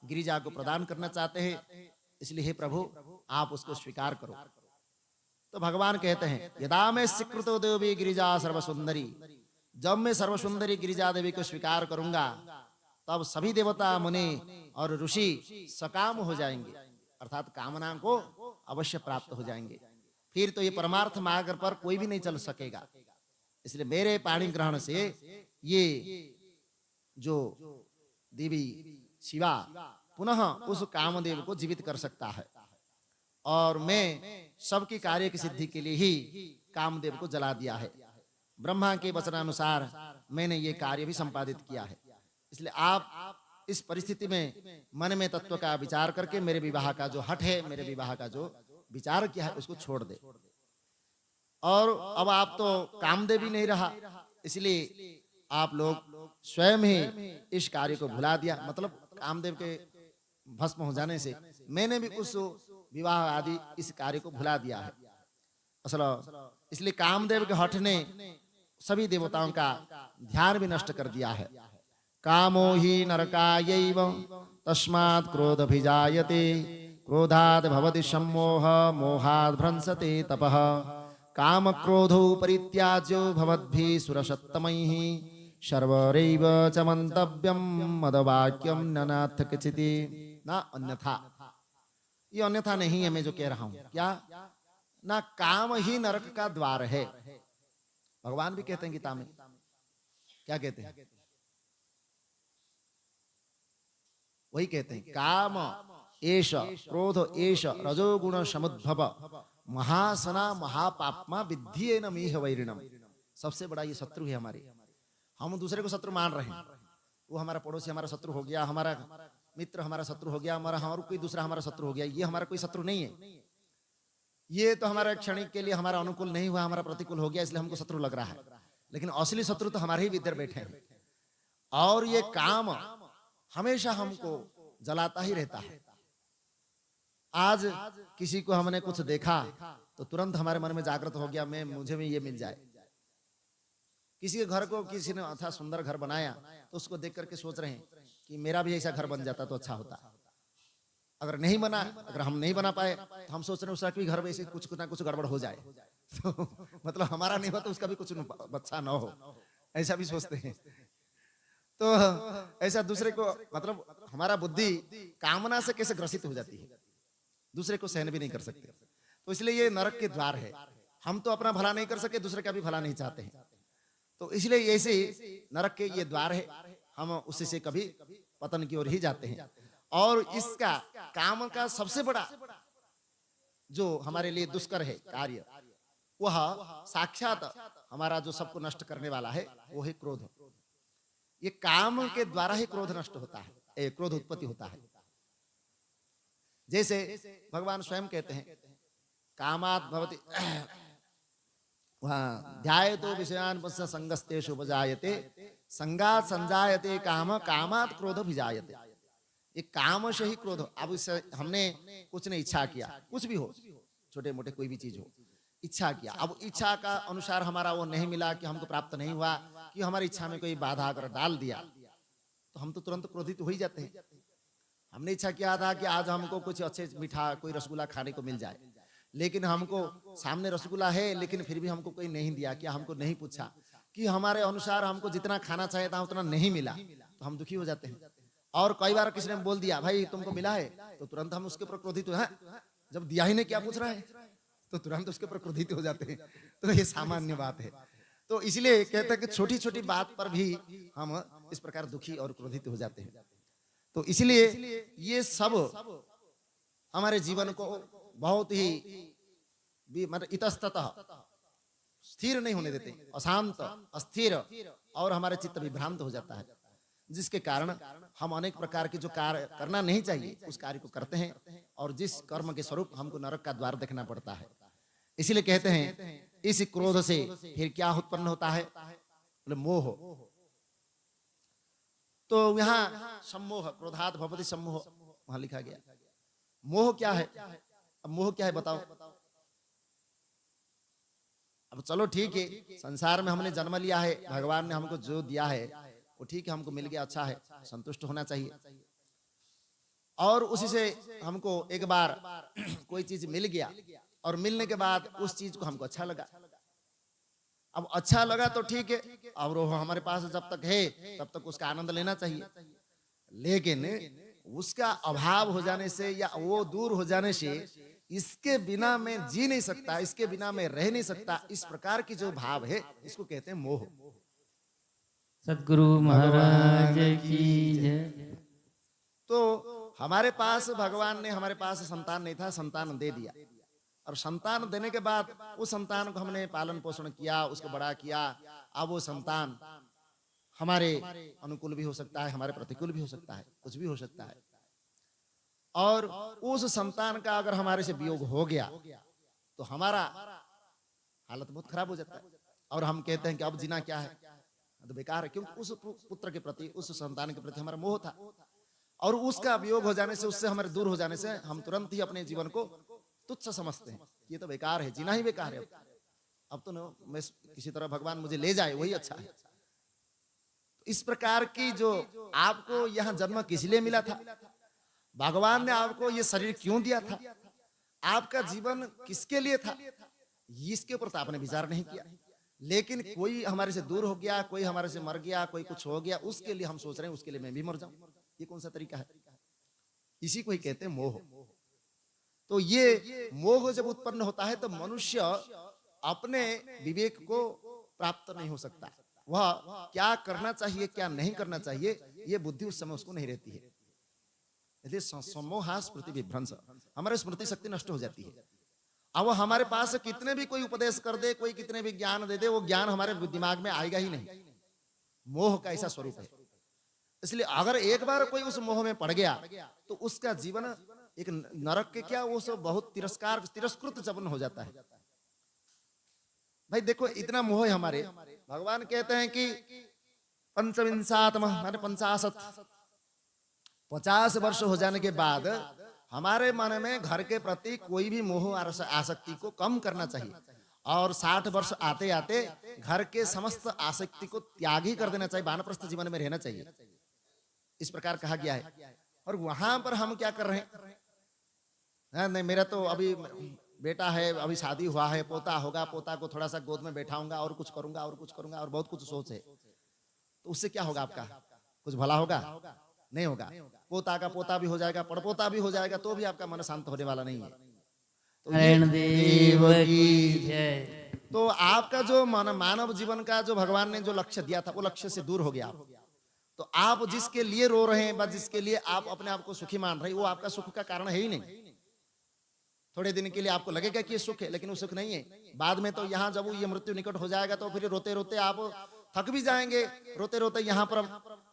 गिरिजा को प्रदान करना चाहते हैं, इसलिए हे प्रभु आप उसको स्वीकार करो। तो भगवान कहते हैं, यदा मैं स्वीकृतो देवी गिरिजा सर्वसुंदरी, जब मैं सर्वसुंदरी गिरिजा देवी को स्वीकार करूंगा तब सभी देवता मुनि और ऋषि सकाम हो जाएंगे, अर्थात कामना को अवश्य प्राप्त हो जाएंगे। फिर तो ये परमार्थ मार्ग पर कोई भी नहीं चल सकेगा। इसलिए मेरे पानी ग्रहण से ये जो देवी शिवा पुनः उस कामदेव को जीवित कर सकता है। और मैं सबकी कार्य की सिद्धि के लिए ही कामदेव को जला दिया है। ब्रह्मा के वचनानुसार मैंने ये कार्य भी संपादित किया है। इसलिए आप इस परिस्थिति में मन में तत्व का विचार करके मेरे विवाह का जो हठ है, मेरे विवाह का जो विचार किया है, उसको छोड़ दे। और अब आप तो कामदेव ही नहीं रहा, इसलिए आप लोग स्वयं ही इस कार्य को भुला दिया। मतलब कामदेव के भस्म हो जाने से मैंने भी उस विवाह आदि इस कार्य को भुला दिया है। असल इसलिए कामदेव के हठ ने सभी देवताओं का ध्यान भी नष्ट कर दिया है। कामो ही नरकायैव तस्मात् क्रोधभिजायते क्रोधात् भवति सम्मोह मोहात् भ्रंसते तपः काम क्रोधौ परित्याज्यो भवद्भिः सुरसत्तमैः सर्वरैव च मंतव्यम मदवाक्यम ननाथ किचिति ना अन्यथा। ये अन्यथा नहीं है, मैं जो कह रहा हूं क्या, ना काम ही नरक का द्वार है। भगवान भी कहते हैं गीता में, क्या कहते हैं, वही कहते हैं काम एष क्रोध एष रजोगुण समुद्भव महासना महापापमा विद्धि न मीह वैरिणम। सबसे बड़ा ये शत्रु है हमारे। हम दूसरे को शत्रु मान रहे हैं, वो हमारा पड़ोसी हमारा शत्रु हो गया, हमारा मित्र हमारा शत्रु हो गया, हमारा कोई दूसरा हमारा शत्रु हो गया। ये हमारा कोई शत्रु नहीं है। ये तो हमारा क्षणिक के लिए हमारा अनुकूल नहीं हुआ, हमारा प्रतिकूल हो गया, इसलिए हमको शत्रु लग रहा है। लेकिन असली शत्रु तो हमारे ही भीतर बैठे हैं। और ये काम हमेशा हमको जलाता ही रहता है। आज किसी को हमने कुछ देखा तो तुरंत हमारे मन में जागृत हो गया, मैं मुझे भी ये मिल जाए। किसी के घर को किसी ने अच्छा सुंदर घर बनाया तो उसको देख करके सोच रहे हैं कि मेरा भी ऐसा घर बन जाता तो अच्छा होता। अगर नहीं बना, अगर हम नहीं बना पाए तो हम सोच रहे हैं उसका भी घर वैसे कुछ ना कुछ गड़बड़ हो जाए। तो मतलब हमारा नहीं हुआ तो उसका भी कुछ अच्छा ना हो, ऐसा भी सोचते हैं। तो ऐसा दूसरे को, मतलब हमारा बुद्धि कामना से कैसे ग्रसित हो जाती है, दूसरे को सहन भी नहीं कर सकते। तो इसलिए ये नरक के द्वार है। हम तो अपना भला नहीं कर सके, दूसरे का भी भला नहीं चाहते हैं। तो इसलिए ऐसे नरक के ये द्वार है, हम उससे से कभी पतन की ओर ही जाते हैं। और इसका काम का सबसे बड़ा जो हमारे लिए दुष्कर है कार्य, वह साक्षात हमारा जो सबको नष्ट करने वाला है, वो है क्रोध। ये काम के द्वारा ही क्रोध नष्ट होता है, क्रोध उत्पत्ति होता है। जैसे भगवान स्वयं कहते हैं कामात् भवति वहाँ ध्यायतो विषयान् पश्य संगस्तेषु उपजायते संगात् संजायते काम कामात् क्रोध भिजायते। ये काम से ही क्रोध। अब इससे हमने कुछ ने इच्छा किया, कुछ भी हो, छोटे मोटे कोई भी चीज हो, इच्छा किया। अब इच्छा का अनुसार हमारा वो नहीं मिला, कि हमको प्राप्त नहीं हुआ, कि हमारी इच्छा में कोई बाधा अगर डाल दिया तो हम तो तुरंत क्रोधित हो ही जाते हैं। हमने इच्छा किया था कि आज हमको कुछ अच्छे मीठा कोई रसगुल्ला खाने को मिल जाए, लेकिन हमको सामने रसगुल्ला है लेकिन फिर भी हमको कोई नहीं दिया, क्या हमको नहीं पूछा, कि हमारे अनुसार हमको जितना खाना चाहिए था उतना नहीं मिला, तो हम दुखी हो जाते हैं। और कई बार किसी ने बोल दिया भाई तुमको मिला है, तो तुरंत हम उसके ऊपर क्रोधित हैं। जब दिया ही नहीं, क्या पूछ रहा है, तो तुरंत उसके ऊपर क्रोधित हो जाते हैं। तो ये सामान्य बात है। तो इसलिए कहते हैं कि छोटी छोटी बात पर भी हम इस प्रकार दुखी और क्रोधित हो जाते हैं। तो इसलिए ये सब हमारे जीवन को बहुत ही मतलब इतस्ततः स्थिर नहीं होने देते, अशांत अस्थिर, और हमारे चित्त विभ्रांत हो जाता है, जिसके कारण हम अनेक प्रकार के जो कार्य करना नहीं चाहिए उस कार्य को करते हैं, और जिस कर्म के स्वरूप हमको नरक का द्वार देखना पड़ता है। इसीलिए कहते हैं इस क्रोध से फिर क्या उत्पन्न होता है, मोह। तो यहाँ सम्मोह, क्रोधात् भवति सम्मोह, वहां लिखा गया। मोह क्या है? अब मोह क्या है बताओ। अब चलो ठीक है, संसार में हमने जन्म लिया है, भगवान ने हमको जो दिया है वो ठीक है, हमको मिल गया, अच्छा है, संतुष्ट होना चाहिए। और उसी से हमको एक बार कोई चीज मिल गया, और मिलने के बाद उस चीज को हमको अच्छा लगा। अब अच्छा लगा तो ठीक है, और वो हमारे पास जब तक है तब तक उसका आनंद लेना चाहिए। लेकिन उसका अभाव हो जाने से या वो दूर हो जाने से इसके बिना मैं जी नहीं सकता, इसके बिना मैं रह नहीं सकता, इस प्रकार की जो भाव है इसको कहते हैं मोह। सद्गुरु महाराज की जय। तो हमारे पास भगवान ने, हमारे पास संतान नहीं था, संतान दे दिया। और संतान देने के बाद उस संतान को हमने पालन पोषण किया, उसको बड़ा किया। अब वो संतान हमारे अनुकूल भी हो सकता है, हमारे प्रतिकूल भी हो सकता है, कुछ भी हो सकता है। और उस संतान का अगर हमारे से वियोग हो गया तो हमारा हालत बहुत खराब हो जाता है। और हम कहते हैं कि अब जीना क्या है, तो बेकार है। क्योंकि उस पुत्र के प्रति, उस संतान के प्रति हमारा मोह था। और उसका वियोग हो जाने से, उससे हमारे दूर हो जाने से हम तुरंत ही अपने जीवन को तुच्छ समझते हैं, ये तो बेकार है, जीना ही बेकार है। अब तो मैं किसी तरह भगवान मुझे ले जाए वही अच्छा है। इस प्रकार की जो आपको यहाँ जन्म किस लिए मिला था, भगवान ने आपको ये शरीर क्यों दिया था, आपका जीवन किसके लिए था, इसके ऊपर तो आपने विचार नहीं किया। लेकिन कोई हमारे से दूर हो गया, कोई हमारे से मर गया, कोई कुछ हो गया, उसके लिए हम सोच रहे हैं उसके लिए मैं भी मर जाऊं। ये कौन सा तरीका है? इसी को ही कहते हैं मोह। तो ये मोह जब उत्पन्न होता है तो मनुष्य अपने विवेक को प्राप्त नहीं हो सकता। वह क्या करना चाहिए, क्या नहीं करना चाहिए, ये बुद्धि उस समय उसको नहीं रहती है। यदि सम्मोहा स्मृति विभ्रंश, हमारी स्मृति शक्ति नष्ट हो जाती है। अब हमारे पास कितने भी कोई उपदेश कर दे, कोई कितने भी ज्ञान दे दे, वो ज्ञान हमारे दिमाग में आएगा ही नहीं। मोह का ऐसा स्वरूप है। इसलिए अगर एक बार कोई उस मोह में पड़ गया तो उसका जीवन एक नरक के क्या, वो सब बहुत तिरस्कृत जीवन हो जाता है। भाई देखो, इतना मोह है हमारे। भगवान कहते हैं कि पंचविंशात्म माने 50 वर्ष हो जाने के बाद हमारे मन में घर के प्रति कोई भी मोह आसक्ति को कम करना चाहिए। और 60 वर्ष आते आते घर के समस्त आसक्ति को त्याग ही कर देना चाहिए, वानप्रस्थ जीवन में रहना चाहिए, इस प्रकार कहा गया है। और वहां पर हम क्या कर रहे हैं? नहीं, मेरा तो अभी बेटा है, अभी शादी हुआ है, पोता होगा, पोता को थोड़ा सा गोद में बैठाऊंगा और कुछ करूंगा और कुछ करूंगा और बहुत कुछ सोच है। तो उससे क्या होगा? आपका कुछ भला होगा? नहीं होगा। पोता का पोता भी हो जाएगा, पड़पोता भी हो जाएगा, तो भी आपका मन शांत होने वाला नहीं है। तो नारायण देव की जय। तो आपका जो मानव जीवन का जो भगवान ने जो लक्ष्य दिया था, वो लक्ष्य से दूर हो गया। तो आप जिसके लिए रो रहे हैं, बस जिसके लिए आप अपने आप को सुखी मान रहे हैं, वो आपका सुख का कारण है ही नहीं। थोड़े दिन के लिए आपको लगेगा कि ये सुख है, लेकिन वो सुख नहीं है। बाद में तो यहाँ जब ये मृत्यु निकट हो जाएगा तो फिर रोते रोते आप थक भी जाएंगे। रोते रोते यहाँ पर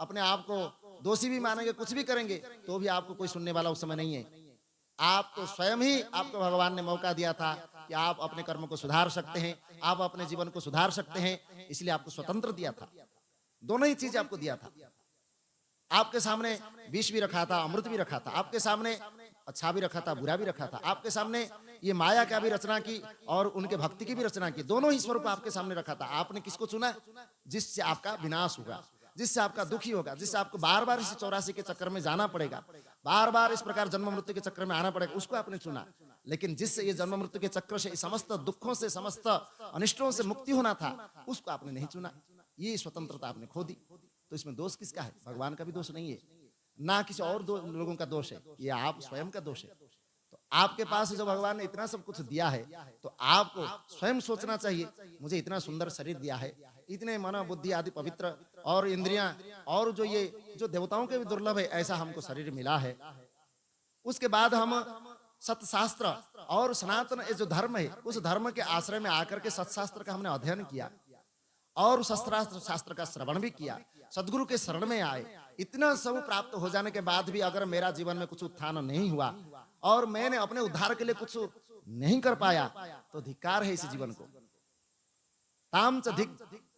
अपने आप को दोषी भी मानेंगे, कुछ भी करेंगे, तो भी आपको कोई सुनने वाला उस समय नहीं है। आप तो स्वयं ही, आपको भगवान ने मौका दिया था कि आप अपने कर्म को सुधार सकते हैं, आप अपने जीवन को सुधार सकते हैं, इसलिए आपको स्वतंत्र दिया था। दोनों ही चीज आपको दिया था। आपके सामने विष भी रखा था, अमृत भी रखा था, आपके सामने अच्छा भी रखा था, बुरा भी रखा था, आपके सामने ये माया का भी रचना की और उनके भक्ति की भी रचना की। दोनों ही स्वरूप आपके सामने रखा था। आपने किसको चुना? जिससे आपका विनाश होगा, जिससे आपका दुखी होगा, जिससे आपको बार बार इस 84 के चक्कर में जाना पड़ेगा, बार बार इस प्रकार जन्म मृत्यु के चक्कर में आना पड़ेगा, उसको आपने चुना। लेकिन जिससे ये जन्म मृत्यु के चक्कर से, समस्त दुखों से, समस्त अनिष्टों से मुक्ति होना था, उसको आपने नहीं चुना। ये स्वतंत्रता आपने खो दी। तो इसमें दोष किसका है? भगवान का भी दोष नहीं है, ना किसी और लोगों का दोष है, ये आप स्वयं का दोष है। तो आपके पास जो भगवान ने इतना सब कुछ दिया है, तो आपको स्वयं सोचना चाहिए, मुझे इतना सुंदर शरीर दिया है, इतने मन बुद्धि आदि पवित्र और इंद्रियां, और जो ये जो देवताओं के भी दुर्लभ है, ऐसा हमको शरीर मिला है। उसके बाद हम सत्शास्त्र और सनातन जो धर्म है, उस धर्म के आश्रय में आकर के सत्शास्त्र का हमने अध्ययन किया और शास्त्र का श्रवण भी किया, सदगुरु के शरण में आए। इतना सब प्राप्त हो जाने के बाद भी अगर मेरा जीवन में कुछ उत्थान नहीं हुआ और मैंने अपने उद्धार के लिए कुछ नहीं कर पाया, तो धिक्कार है इस जीवन को। ताम च धिक,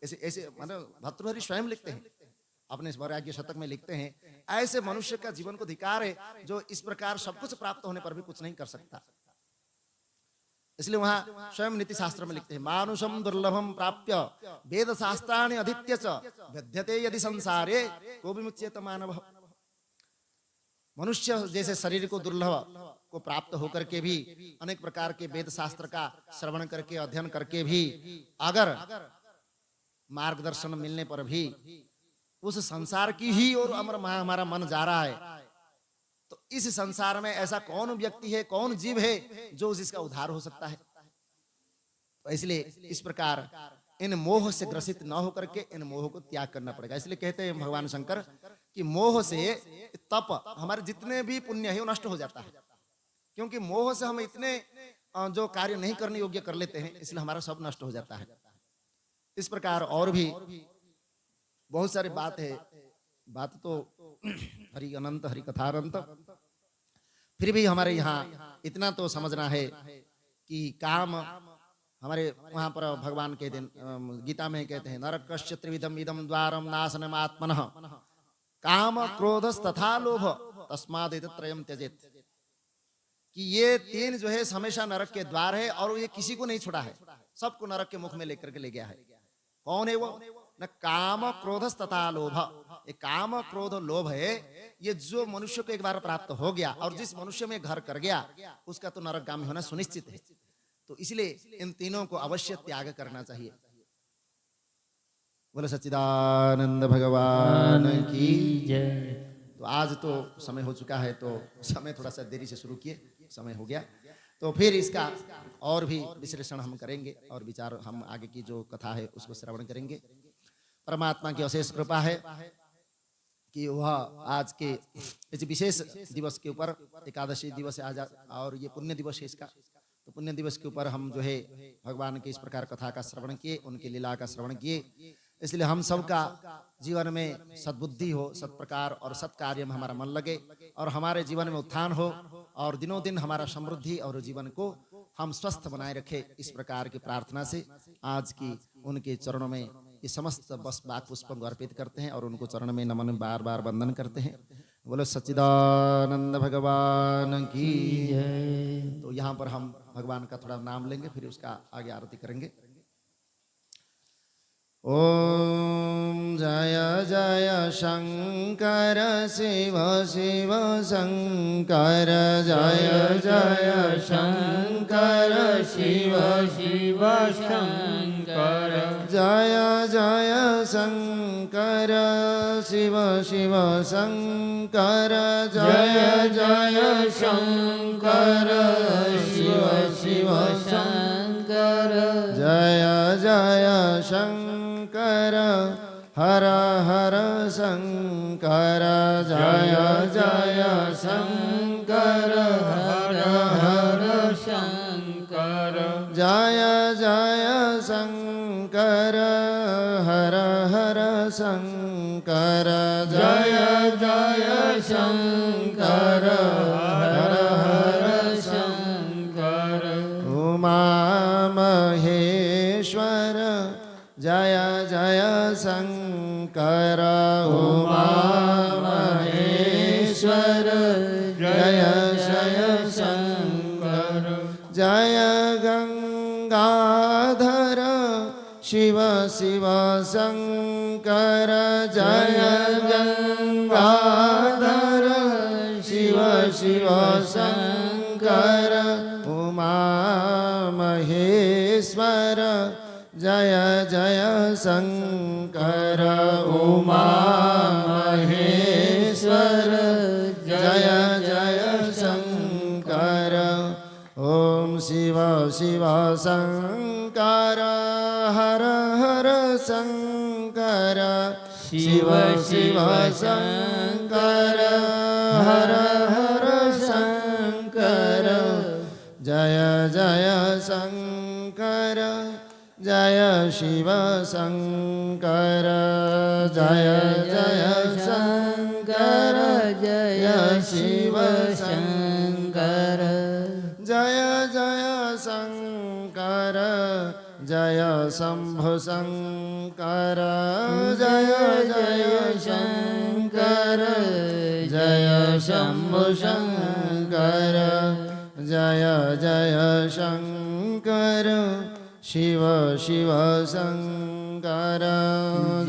ऐसे ऐसे मतलब भर्तृहरि स्वयं लिखते हैं अपने वैराग्य शतक में, लिखते हैं ऐसे मनुष्य का जीवन को धिक्कार है जो इस प्रकार सब कुछ प्राप्त होने पर भी कुछ नहीं कर सकता। इसलिए वहां स्वयं नीति शास्त्र में लिखते हैं, मानुषम दुर्लभम प्राप्य वेद शास्त्राणि अधीत्य च विद्यते यदि संसारे को विमुच्येत मानव। मनुष्य जैसे शरीर को दुर्लभ को प्राप्त होकर के भी, अनेक प्रकार के वेद शास्त्र का श्रवण करके, अध्ययन करके भी अगर मार्गदर्शन मिलने पर भी उस संसार की ही और हमारा मन जा रहा है, तो इस संसार में ऐसा कौन व्यक्ति है, कौन जीव है जो जिसका उद्धार हो सकता है? तो इसलिए इस प्रकार इन मोह से ग्रसित न होकर के इन मोह को त्याग करना पड़ेगा। इसलिए कहते हैं भगवान शंकर कि मोह से तप, हमारे जितने भी पुण्य है वो नष्ट हो जाता है, क्योंकि मोह से हम इतने जो कार्य नहीं करने योग्य कर लेते हैं, इसलिए हमारा सब नष्ट हो जाता है। इस प्रकार और भी बहुत सारी बात है, बात तो हरि अनंत, हरि कथा अनंत। फिर भी हमारे यहाँ इतना तो समझना है कि काम, हमारे वहां पर भगवान कहते हैं, गीता में कहते हैं, नरकस्य त्रिविधम इदम द्वारम नाशनम आत्मनः काम क्रोधस तथा लोभ तस्माद् एतत्त्रयम् त्यजेत्, कि ये तीन जो है हमेशा नरक के द्वार है और ये किसी को नहीं छोड़ा है, सबको नरक के मुख में लेकर के ले गया है। कौन है वो? न काम क्रोधस तथा लोभ। ये काम क्रोध लोभ है, ये जो मनुष्य को एक बार प्राप्त हो गया और जिस मनुष्य में घर कर गया उसका तो नरकगामी होना सुनिश्चित है। तो इसलिए इन तीनों को अवश्य त्याग करना चाहिए। बोलो सच्चिदानंद भगवान की जय। तो आज तो समय हो चुका है, तो समय थोड़ा सा देरी से शुरू किए, समय हो गया, तो फिर इसका और भी विश्लेषण हम करेंगे और विचार हम आगे की जो कथा है उसको श्रवण करेंगे। परमात्मा की अशेष कृपा है कि वह आज के इस विशेष दिवस के ऊपर, एकादशी दिवस है आज और ये पुण्य दिवस है इसका, तो पुण्य दिवस के ऊपर हम जो है भगवान के इस प्रकार कथा का श्रवण किए, उनकी लीला का श्रवण किए। इसलिए हम सबका जीवन में सद्बुद्धि हो, सत्प्रकार और सत्कार्य में हमारा मन लगे और हमारे जीवन में उत्थान हो और दिनों दिन हमारा समृद्धि और जीवन को हम स्वस्थ बनाए रखे। इस प्रकार की प्रार्थना से आज की उनके चरणों में ये समस्त बस बाग पुष्पों को अर्पित करते हैं और उनको चरण में नमन बार बार वंदन करते हैं। बोलो सच्चिदानंद भगवान की जय। तो यहाँ पर हम भगवान का थोड़ा नाम लेंगे, फिर उसका आगे आरती करेंगे। ओम जय जय शंकर शिव शिव शंकर, जय जय शंकर शिव शिव शंकर, जय जय शंकर शिव शिव शंकर, जय जय शंकर शिव शिव शंकर, जय जय शंकर हर हर शंकर, जय जय शंकर हर हर शंकर, जय जय शंकर हर हर शंकर, जय जय शंकर हर हर शंकर, उमा महेश्वर जय जय शंकर, उमा महेश्वर जय जय शंकर, जय गंगाधर शिव शिव शंकर, जय गंगाधर शिव शिव शंकर, उमा महेश्वर जय जय शंकर, उमा महेश्वर जय जय शंकर, ओम शिव शिव शंकर हर हर शंकर, शिव शिव शंकर हर हर शंकर, जय जय शंकर जय शिव शंकर, जय जय शंकर जय शिव शंकर, जय जय शंकर जय शंभु शंकर, जय जय शंकर जय शंभु शंकर, जय जय शंकर शिव शिव शंकर,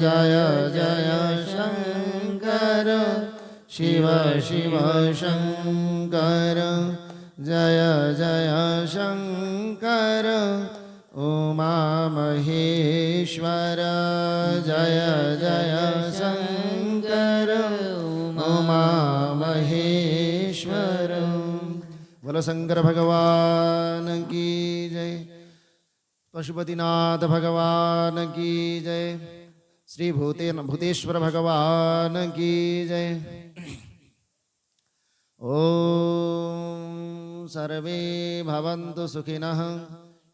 जय जय शंकर शिव शिव शंकर, जय जय शंकर उमा महेश्वर, जय जय शंकर उमा महेश्वर। बोलो शंकर भगवान की जय। पशुपतिनाथ भगवान की जय। श्री भूतेश्वर भगवान की जय। ओम सर्वे भवन्तु सुखिनः,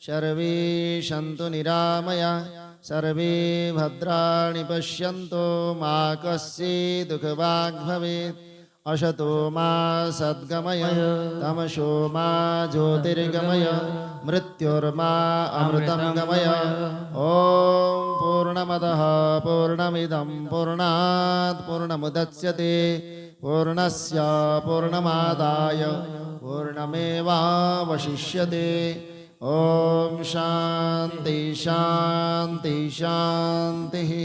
सर्वे सन्तु निरामया, सर्वे भद्राणि पश्यन्तु मा कश्चित् दुःखभाग् भवेत्। असतो मा सद्गमय, तमसो मा ज्योतिर्गमय, मृत्युर्मा अमृतं गमय। ओम पूर्णमदः पूर्णमिदं पूर्णात् पूर्णमुदच्यते, पूर्णस्य पूर्णमादाय पूर्णमेवावशिष्यते। ओम शांति शांति शांति।